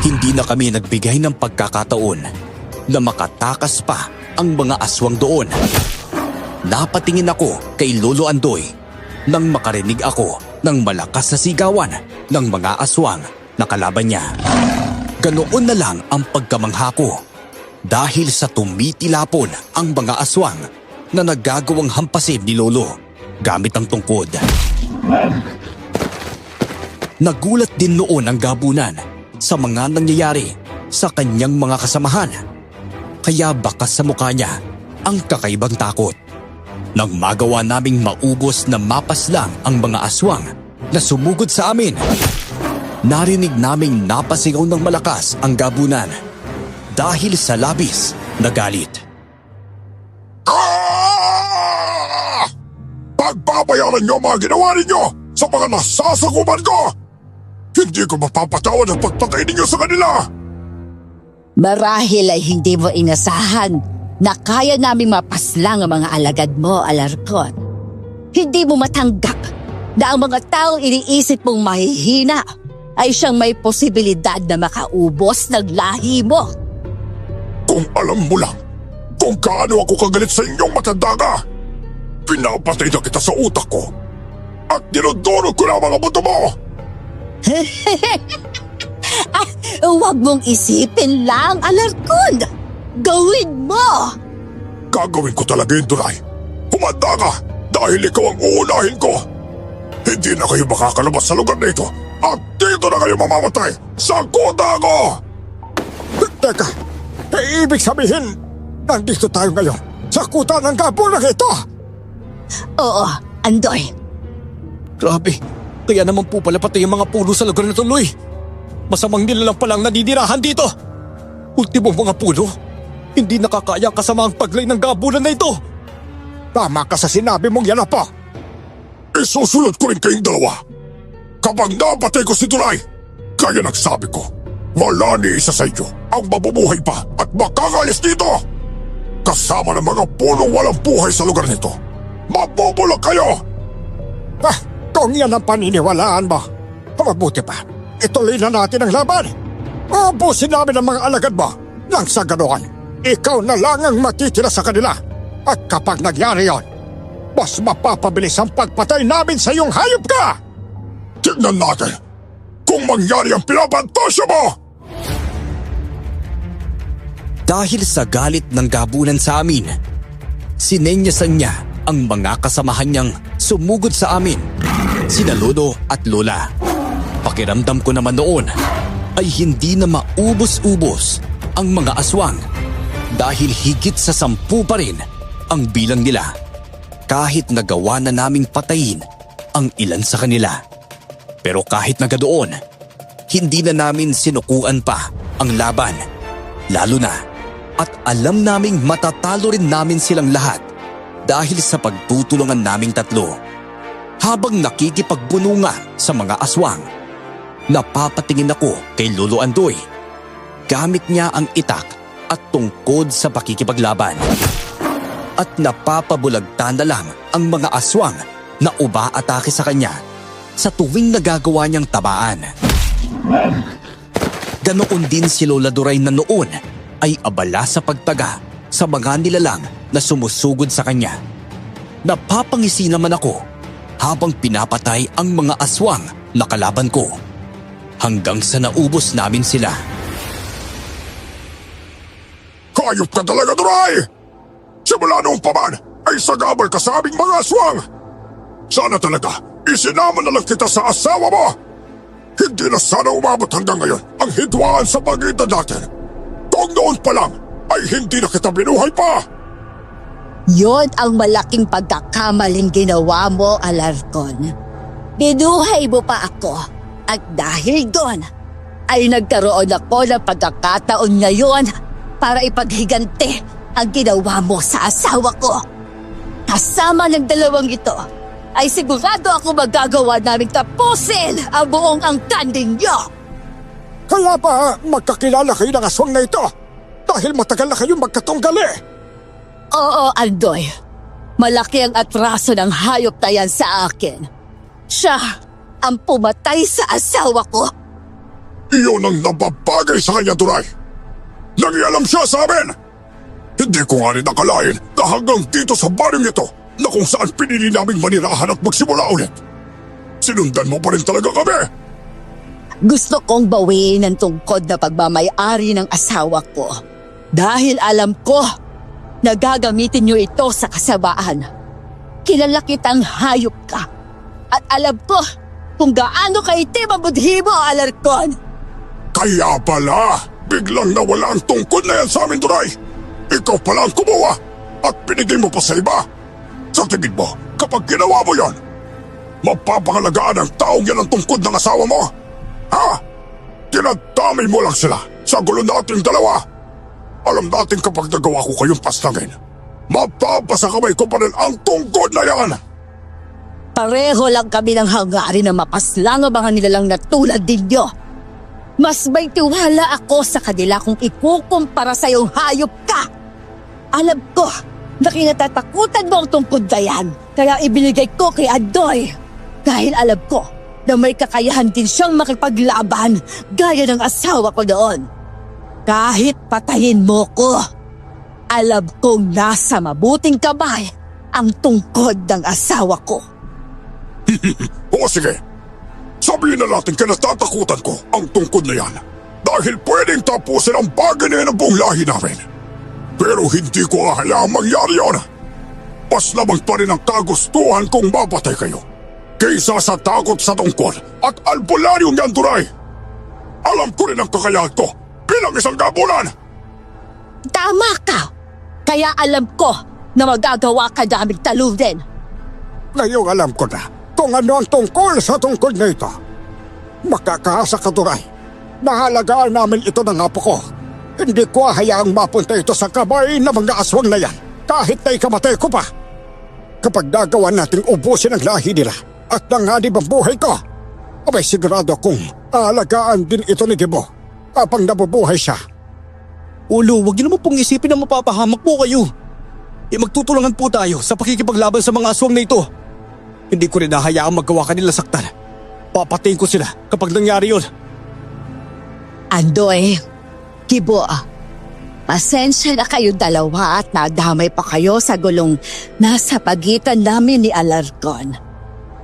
Hindi na kami nagbigay ng pagkakataon na makatakas pa ang mga aswang doon. Napatingin ako kay Lolo Andoy nang makarinig ako ng malakas na sigawan ng mga aswang na kalaban niya. Ganoon na lang ang pagkamangha ko dahil sa tumitilapon ang mga aswang na nagagawang hampasin ni Lolo gamit ang tungkod. Nagulat din noon ang gabunan sa mga nangyayari sa kanyang mga kasamahan. Kaya bakas sa mukha niya ang kakaibang takot. Nang magawa naming maubos na mapas lang ang mga aswang na sumugod sa amin, narinig naming napasigaw ng malakas ang gabunan dahil sa labis na galit. Ah! Pagbabayaran niyo ang mga ginawa ninyo sa mga nasasakupan ko! Hindi ko mapapatawad ang pagpatay ninyo sa kanila! Marahil ay hindi mo inasahan na kaya naming mapaslang ang mga alagad mo, Alarcon. Hindi mo matanggap na ang mga taong iniisip mong mahihina ay siyang may posibilidad na makaubos ng lahi mo. Kung alam mo lang kung gaano ako kagalit sa inyong matanda ka, pinapatay na kita sa utak ko at dinudurog ko na ang mga buto mo! Huwag mong isipin lang, Alarcon. Gawin mo! Gagawin ko talaga yun, Duray. Humanda ka dahil ikaw ang uunahin ko. Hindi na kayo makakalabas sa lugar na ito at dito na kayo mamamatay sa kuta ko! Teka, ibig sabihin, nandito tayo ngayon sa kuta ng gabunan ito! Oo, Andoy. Grabe, kaya naman po pala pati yung mga puno sa lugar na tuloy. Masamang nila lang palang nadidirahan dito. Ultimo mga puno, hindi nakakaya kasama ang paglay ng gabunan na ito. Tama ka sa sinabi mong yan, Apo. Isusunod ko rin kayong dalawa. Kapag napatay ko si Duray, kaya nagsabi ko, wala ni isa sa inyo ang mabubuhay pa at makakalis dito. Kasama ng mga punong walang buhay sa lugar nito. Mabubulok kayo! Kung yan ang paniniwalaan mo, mabuti pa, ituloy na natin ang laban. Ubusin namin ang mga alagad mo nang sa ganoon, ikaw na lang ang matitira sa kanila. At kapag nagyari yon, mas mapapabilis ang pagpatay namin sa iyong hayop ka! Tignan natin kung mangyari ang pinapantasya mo! Dahil sa galit ng gabunan sa amin, Sinenyasan niya ang mga kasamahan niyang sumugod sa amin, sina Lolo at Lola. Pakiramdam ko naman noon ay hindi na maubos-ubos ang mga aswang dahil higit sa 10 pa rin ang bilang nila. Kahit nagawa na naming patayin ang ilan sa kanila. Pero kahit nagadoon, hindi na namin sinukuan pa ang laban. Lalo na at alam naming matatalo rin namin silang lahat dahil sa pagtutulungan naming tatlo. Habang nakikipagbununga sa mga aswang, napapatingin ako kay Lolo Andoy. Gamit niya ang itak at tungkod sa pakikipaglaban. At napapabulagta na lang ang mga aswang na umaatake sa kanya sa tuwing nagagawa niyang tabaan. Ganoon din si Lola Duray na noon ay abala sa pagtaga sa mga nilalang na sumusugod sa kanya. Napapangisi naman ako habang pinapatay ang mga aswang na kalaban ko hanggang sa naubos namin sila. Hayop ka talaga, Duray! Simula noong pa man ay sagabal ka sa aming mga aswang! Sana talaga isinama na lang kita sa asawa mo! Hindi na sana umabot hanggang ngayon ang hidwaan sa pagitan natin. Kung noon pa lang ay hindi na kita binuhay pa! Yon ang malaking pagkakamaling ginawa mo, Alarcon. Binuhay mo pa ako at dahil doon ay nagkaroon ako ng pagkakataon ngayon para ipaghiganti ang ginawa mo sa asawa ko. Kasama ng dalawang ito ay sigurado ako magagawa naming tapusin ang buong angkan ninyo. Kaya ba magkakilala kayo ng aswang na ito? Dahil matagal na kayong magkatunggali. Oo, Andoy. Malaki ang atraso ng hayop na yan sa akin. Siya ang pumatay sa asawa ko. Iyon ang nababagay sa kanya, Duray. Nangialam siya sa amin! Hindi ko nga rin nakalain na hanggang dito sa baring ito na kung saan pinili naming manirahan at magsimula ulit. Sinundan mo pa rin talaga kami! Gusto kong bawiin ang tungkod na pagmamay-ari ng asawa ko. Dahil alam ko na gagamitin niyo ito sa kasamaan. Kilala kitang hayop ka. At alam ko kung gaano kaitim ang budhi mo, Alarcon. Kaya pala, biglang nawala ang tungkod na yan sa amin, Duray. Ikaw pala ang kumuha at pinigay mo pa sa iba. Sa tingin mo, kapag ginawa mo yan, mapapangalagaan ang taong yan ang tungkod ng asawa mo? Ha? Tinadamay mo lang sila sa gulo nating dalawa. Alam natin kapag nagawa ko kayong paslangin, mapapasakamay ko pa rin ang tungkod na yan. Pareho lang kami ng hangarin na mapaslang ang mga nilalang na tulad ninyo. Mas may tiwala ako sa kanila kung ikukumpara sa iyong hayop ka. Alam ko na kinatatakutan mo ang tungkod na yan, kaya ibinigay ko kay Andoy. Dahil alam ko na may kakayahan din siyang makipaglaban gaya ng asawa ko noon. Kahit patayin mo ko, alam kong nasa mabuting kamay ang tungkod ng asawa ko. O sige, sabihin na natin kinatatakutan ko ang tungkod na yan dahil pwedeng tapusin ang bagay na yan ng buong lahi namin. Pero hindi ko hahayaang mangyari yun. Mas lamang pa rin ang kagustuhan kong mapatay kayo kaysa sa takot sa tungkod at albularyong yan, Duray. Alam ko rin ang kakayahan ko bilang isang gabulan. Tama ka! Kaya alam ko na magagawa ka naming talunin. Ngayong alam ko na kung ano ang tungkol sa tungkod na ito. Makakaasa ka, Duray. Nahalagaan namin ito ng apo ko. Hindi ko hayaang mapunta ito sa kamay ng mga aswang na yan kahit na ikamatay ko pa. Kapag nagawa nating ubusin ang lahi nila at nanganib ang buhay ko, abay sigurado kung aalagaan din ito ni Gibo habang nabubuhay siya. Ulo, wag niyo naman pong isipin na mapapahamak po kayo. Magtutulungan po tayo sa pakikipaglaban sa mga aswang na ito. Hindi ko rin hahayaang magawa kanila saktan. Papatayin ko sila kapag nangyari yun. Andoy, Gibo, pasensya na kayong dalawa at nadamay pa kayo sa gulong nasa pagitan namin ni Alarcon.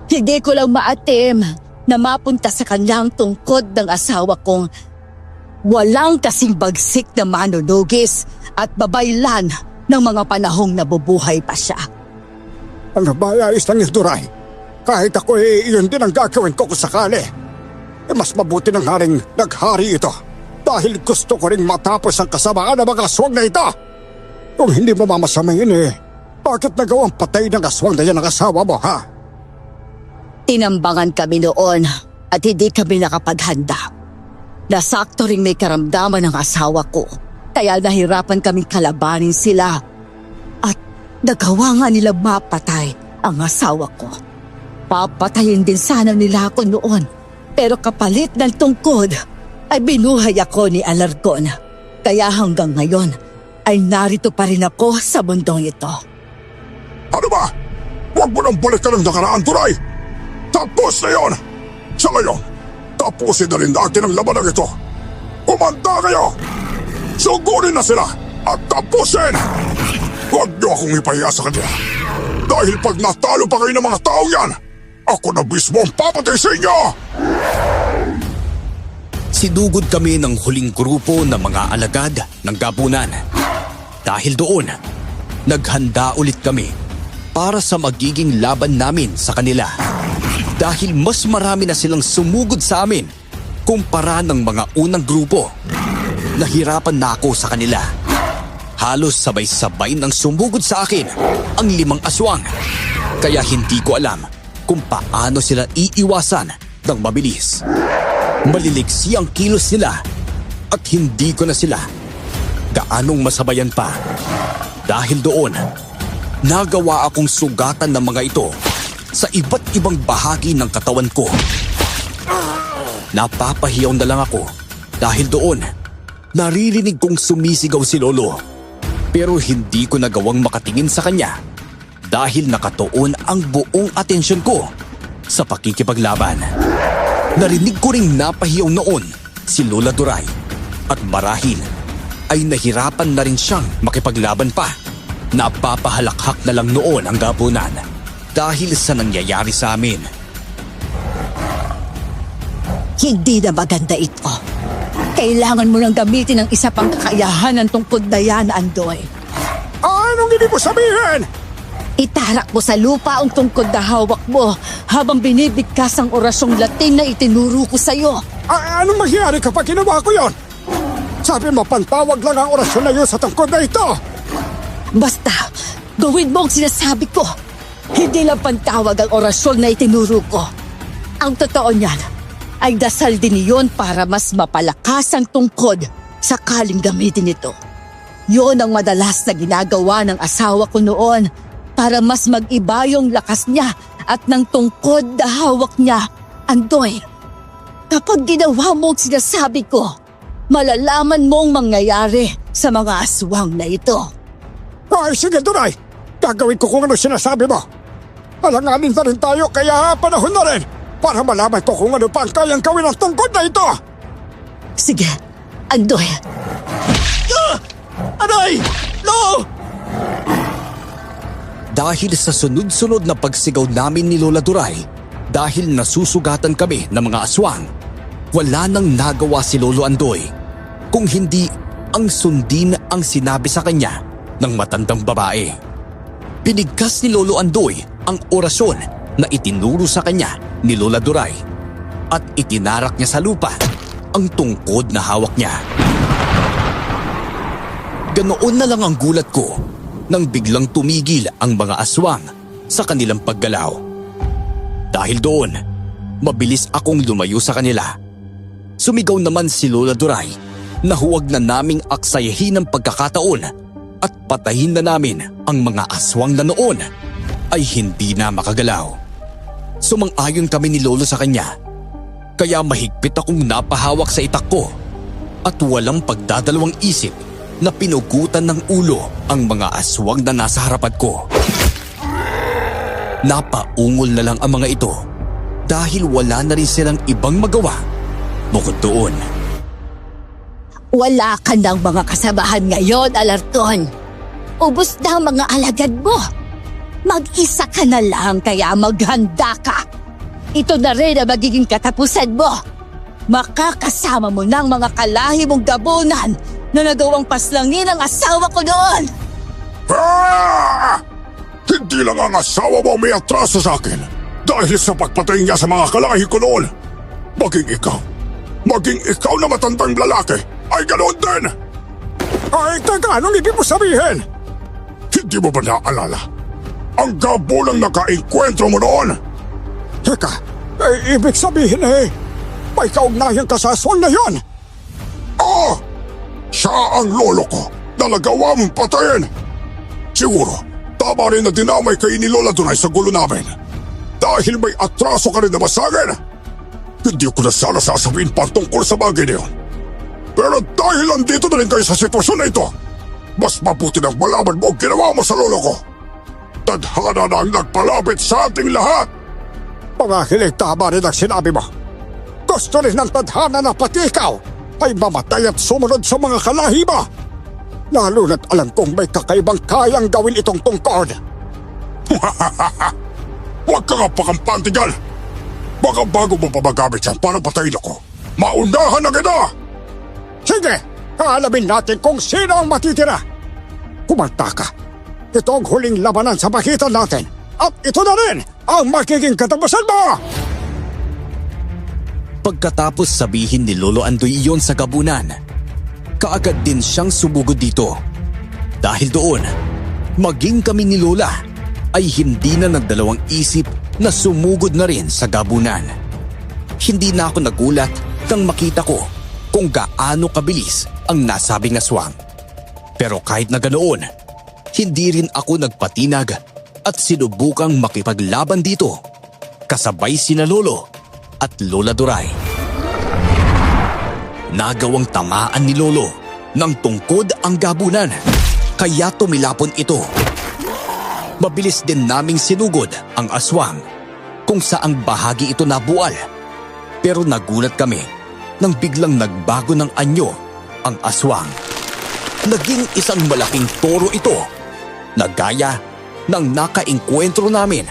Hindi ko lang maatim na mapunta sa kanyang tungkod ng asawa kong walang kasing bagsik na manunugis at babaylan ng mga panahong nabubuhay pa siya. Ang bayayos lang yung Duray. Kahit ako iyon din ang gagawin ko kung sakali. Mas mabuti ng haring naghari ito dahil gusto ko ring matapos ang kasamaan ng mga aswang na ito. Kung hindi mo mamasamayin bakit nagawang patay ng aswang na yan ang asawa mo, ha? Tinambangan kami noon at hindi kami nakapaghanda. Nasakto ring may karamdaman ng asawa ko, kaya nahirapan kaming kalabanin sila. At nagawa nga nila mapatay ang asawa ko. Papatayin din sana nila ako noon, pero kapalit ng tungkod ay binuhay ako ni Alarcon. Kaya hanggang ngayon ay narito pa rin ako sa mundong ito. Ano ba? Huwag mo nang balikan ang nakaraan, Duray! Tapos na yon! Sa ngayon, tapusin na rin natin ang labanang ito. Umanda kayo! Sugurin na sila at tapusin! Huwag niyo akong ipahiya sa kanila. Dahil pag natalo pa kayo ng mga tao yan, ako na mismo ang papatay sa inyo! Sinugod kami ng huling grupo ng mga alagad ng gabunan. Dahil doon, naghanda ulit kami para sa magiging laban namin sa kanila. Dahil mas marami na silang sumugod sa amin kumpara ng mga unang grupo. Nahirapan na ako sa kanila. Halos sabay-sabay nang sumugod sa akin ang 5 aswang. Kaya hindi ko alam kung paano sila iiwasan ng mabilis. Maliliksi ang kilos nila at hindi ko na sila gaanong masabayan pa. Dahil doon, nagawa akong sugatan ng mga ito sa iba't ibang bahagi ng katawan ko. Napapahiyaw na lang ako dahil doon, naririnig kong sumisigaw si Lolo. Pero hindi ko nagawang makatingin sa kanya dahil nakatuon ang buong atensyon ko sa pakikipaglaban. Narinig ko ring napahiyaw noon si Lola Duray at marahil ay nahirapan na rin siyang makipaglaban pa. Napapahalakhak na lang noon ang gabunan dahil sa nangyayari sa amin. Hindi na maganda ito. Kailangan mo nang gamitin ang isa pang kakayahan ng tungkod na yan, Andoy. Anong hindi mo sabihin? Itarak mo sa lupa ang tungkod na hawak mo habang binibigkas ang orasyong Latin na itinuro ko sa'yo. Anong mangyayari kapag ginawa ko yon? Sabi mo, pantawag lang ang orasyon na yun sa tungkod na ito. Basta, gawin mo ang sinasabi ko. Hindi lang pantawag ang orasyon na itinuro ko. Ang totoo niyan ay dasal din iyon para mas mapalakas ang tungkod sakaling gamitin ito. Yun ang madalas na ginagawa ng asawa ko noon para mas mag-iba yung lakas niya at ng tungkod na hawak niya, Andoy. Kapag ginawa mo ang sinasabi ko, malalaman mong mangyayari sa mga aswang na ito. Ay, sige, Duray. Gagawin ko kung ano sinasabi mo. Alanganin na rin tayo kaya panahon na rin para malaman ko kung ano pa ang kayang gawin ng tungkod na ito. Sige, Andoy. Aray! No! Dahil sa sunod-sunod na pagsigaw namin ni Lola Duray, dahil nasusugatan kami ng mga aswang, wala nang nagawa si Lolo Andoy kung hindi ang sundin ang sinabi sa kanya ng matandang babae. Binigkas ni Lolo Andoy ang orasyon na itinuro sa kanya ni Lola Duray at itinarak niya sa lupa ang tungkod na hawak niya. Ganoon na lang ang gulat ko nang biglang tumigil ang mga aswang sa kanilang paggalaw. Dahil doon, mabilis akong lumayo sa kanila. Sumigaw naman si Lola Duray na huwag na naming aksayahin ang pagkakataon at patayin na namin ang mga aswang na noon ay hindi na makagalaw. Sumang-ayon kami ni Lolo sa kanya, kaya mahigpit akong napahawak sa itak ko at walang pagdadalawang isip na pinugutan ng ulo ang mga aswang na nasa harapan ko. Napaungol na lang ang mga ito dahil wala na rin silang ibang magawa bukod doon. Wala ka ng mga kasabahan ngayon, Alarcon. Ubus na ang mga alagad mo. Mag-isa ka na lang kaya maghanda ka. Ito na rin ang magiging katapusan mo. Makakasama mo ng mga kalahi mong gabunan na nagawang paslangin ang asawa ko noon. Ah! Hindi lang ang asawa mo may atraso sa akin dahil sa pagpatay niya sa mga kalahi ko noon. Maging ikaw na matandang lalaki ay ganoon din. Ay, teka, anong ibig mo sabihin? Hindi mo ba naaalala? Ang gabulang nakainkwentro mo noon. Teka, ibig sabihin may kaugnayan ka sa aswang na yon. Ah! Siya ang lolo ko na nagawa mong patayin. Siguro, tama rin na dinamay kayo ni Lola Dunay sa gulo namin. Dahil may atraso ka rin naman sa akin. Hindi ko na sana sasabihin pa tungkol sa bagay na yun. Pero dahil andito na rin kayo sa sitwasyon na ito, mas mabuti nang malaman mo ang ginawa mo sa lolo ko. Tadhana na ang nagpalapit sa ating lahat. Marahil tama rin ang sinabi mo. Gusto rin ng tadhana na pati ikaw ay mamatay at sumunod sa mga kalahi mo. Lalo na't alam kong may kakaibang kayang gawin itong tungkod. Huwag ka nga pakampantigal. Baka bago mo pa magamit yan para patayin ako, maunahan na kita! Sige, alamin natin kung sino ang matitira. Kumanta ka. Ito ang huling labanan sa pagitan natin. At ito na rin ang magiging katapusan mo! Pagkatapos sabihin ni Lolo Andoy iyon sa gabunan, kaagad din siyang sumugod dito. Dahil doon, maging kami ni Lola ay hindi na nagdalawang isip na sumugod na rin sa gabunan. Hindi na ako nagulat nang makita ko kung gaano kabilis ang nasabing aswang. Pero kahit na ganoon, hindi rin ako nagpatinag at sinubukang makipaglaban dito kasabay sina Lolo at Lola Duray. Nagawang tamaan ni Lolo ng tungkod ang gabunan kaya tumilapon ito. Mabilis din naming sinugod ang aswang kung saang bahagi ito nabual. Pero nagulat kami nang biglang nagbago ng anyo ang aswang. Naging isang malaking toro ito na gaya ng nakaengkwentro namin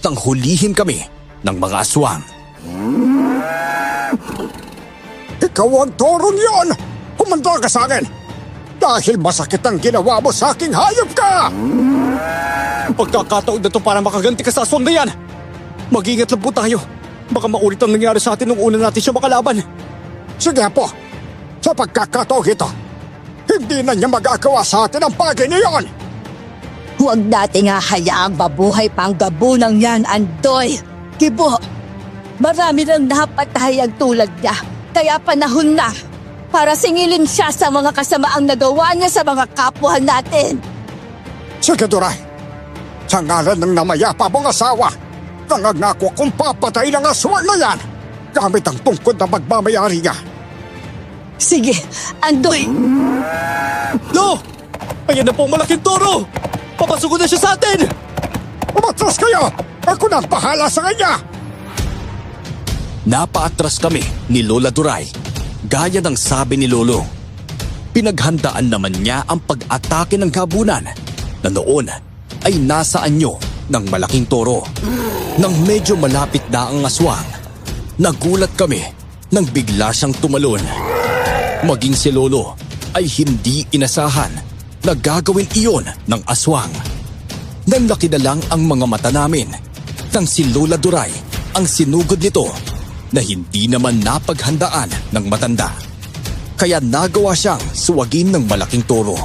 nang hulihin kami ng mga aswang. Ikaw ang torong yon! Humanda ka sa akin! Dahil masakit ang ginawa mo sa aking hayop ka! Pagkakataon na to para makaganti ka sa aswang na yan. Mag-ingat lang po tayo. Baka maulit ang nangyari sa atin nung una natin siya makalaban. Sige po, sa pagkakataon ito, hindi na niya magagawa sa atin ang bagay na yon! Huwag nating hahayaang mabuhay pa ang gabunang yan, Andoy. Kibo, marami nang napatay ang tulad niya. Kaya panahon na para singilin siya sa mga kasamaang nagawa niya sa mga kapwa natin. Sige, Duray. Sa ngalan ng namayapa mong asawa, nangangako kung papatay ng aswang na yan gamit ang tungkod na magmamayari niya. Sige, Andoy. Lo! Ayan na po ang malaking toro! Papasuko na siya sa atin! Umatras kayo! Ako na ang bahala sa kanya! Napaatras kami ni Lola Duray, gaya ng sabi ni Lolo. Pinaghandaan naman niya ang pag-atake ng gabunan na noon ay nasa anyo ng malaking toro. Nang medyo malapit na ang aswang, nagulat kami nang bigla siyang tumalon. Maging si Lolo ay hindi inasahan na gagawin iyon ng aswang. Nanlaki na lang ang mga mata namin nang si Lola Duray ang sinugod nito na hindi naman napaghandaan ng matanda. Kaya nagawa siyang suwagin ng malaking toro.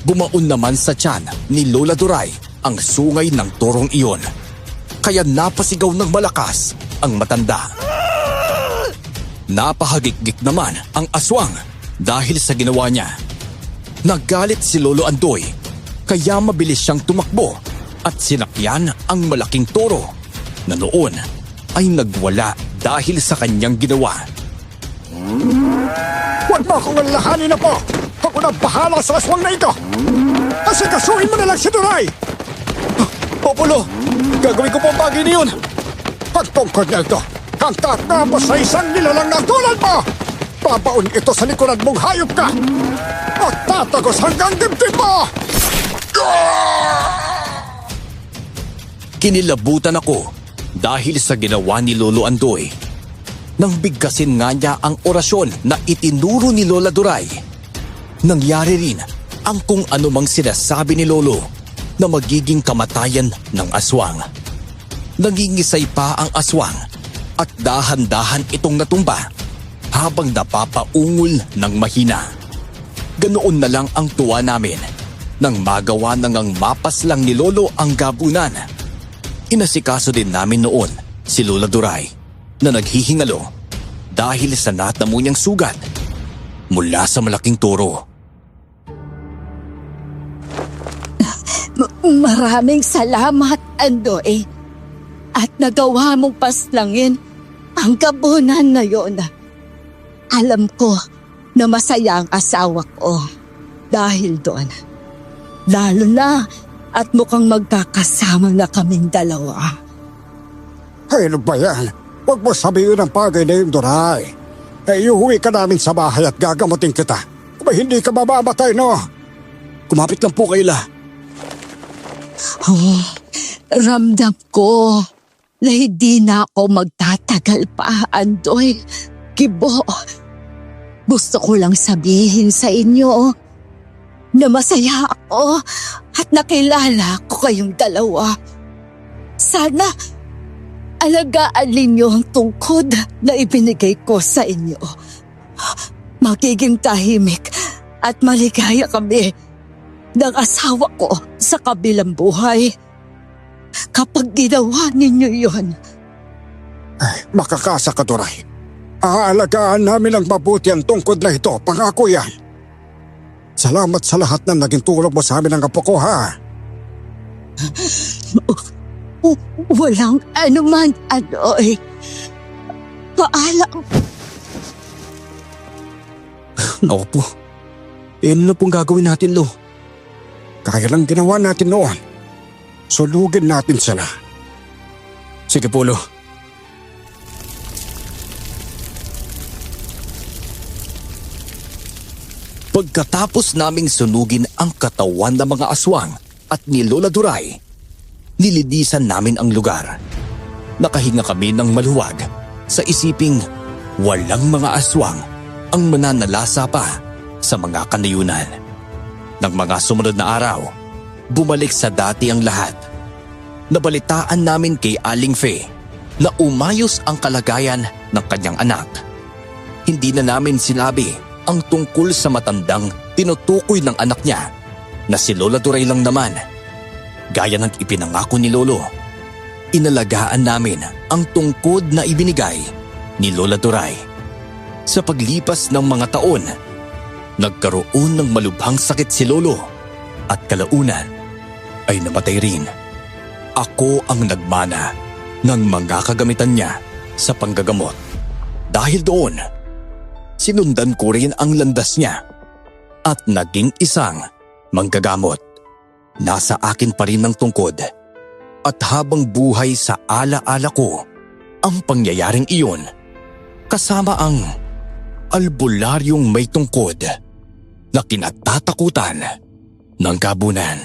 Bumaon naman sa tiyan ni Lola Duray ang sungay ng torong iyon. Kaya napasigaw ng malakas ang matanda. Napahagikgik naman ang aswang dahil sa ginawa niya. Nagalit si Lolo Andoy kaya mabilis siyang tumakbo at sinakyan ang malaking toro na noon ay nagwala dahil sa kanyang ginawa. Huwag mo akong alalahanin na po! Ako na bahala sa aswang na ito! Asikasuhin mo na lang si Duray! Popolo! Gagawin ko po ang bagay na yun! Pagtungkod na ito, ang tatapos sa isang nilalang na tulad mo! Babaon ito sa likuran mong hayop ka! At tatagos hanggang dibdib mo! Kinilabutan ako dahil sa ginawa ni Lolo Andoy. Nang bigkasin nga niya ang orasyon na itinuro ni Lola Duray, nangyari rin ang kung anumang sinasabi ni Lolo na magiging kamatayan ng aswang. Nangingisay pa ang aswang at dahan-dahan itong natumba habang napapaungol ng mahina. Ganoon na lang ang tuwa namin nang magawa nang mapas lang ni Lolo ang gabunan. Inasikaso din namin noon si Lola Duray na naghihingalo dahil sa natamo niyang sugat mula sa malaking toro. Maraming salamat, Andoy. At nagawa mong paslangin ang gabunan na yon. Alam ko na masaya ang asawa ko dahil doon. Lalo na at mukhang magkakasama na kaming dalawa. Ay, ano ba yan? Huwag mo sabihin ang bagay na yun, Duray. Iuwi ka namin sa bahay at gagamutin kita. Kung hindi ka mamamatay, no? Kumapit lang po kayo la. Oh, ramdam ko na hindi na ako magtatagal pa, Andoy. Kibo, gusto ko lang sabihin sa inyo na masaya ako at nakilala ko kayong dalawa. Sana alagaan ninyo ang tungkod na ibinigay ko sa inyo. Magiging tahimik at maligaya kami ng asawa ko sa kabilang buhay kapag ginawa ninyo yon. Ay, makakasa ka, Duray. Aalagaan namin ang mabuti ang tungkod na ito. Pangako yan. Salamat sa lahat na naging tulong mo sa amin ng apo ko, ha? Walang anuman, Andoy. Paalam. Naku po. Ano na pong gagawin natin, Lo? Kaya lang ginawa natin noon. Sulugin natin sila. Sige po, Lo. Pagkatapos naming sunugin ang katawan ng mga aswang at ni Lola Duray, nilinisan namin ang lugar. Nakahinga kami ng maluwag sa isiping walang mga aswang ang mananalasa pa sa mga kanayunan. Nang mga sumunod na araw, bumalik sa dati ang lahat. Nabalitaan namin kay Aling Fe na umayos ang kalagayan ng kanyang anak. Hindi na namin sinabi ang tungkol sa matandang tinutukoy ng anak niya na si Lola Duray lang naman. Gaya ng ipinangako ni Lolo, inalagaan namin ang tungkod na ibinigay ni Lola Duray. Sa paglipas ng mga taon, nagkaroon ng malubhang sakit si Lolo at kalaunan ay namatay rin. Ako ang nagmana ng mga kagamitan niya sa panggagamot. Dahil doon, sinundan ko rin ang landas niya at naging isang manggagamot. Nasa akin pa rin ang tungkod at habang buhay sa ala-ala ko ang pangyayaring iyon kasama ang albularyong may tungkod na kinatatakutan ng gabunan.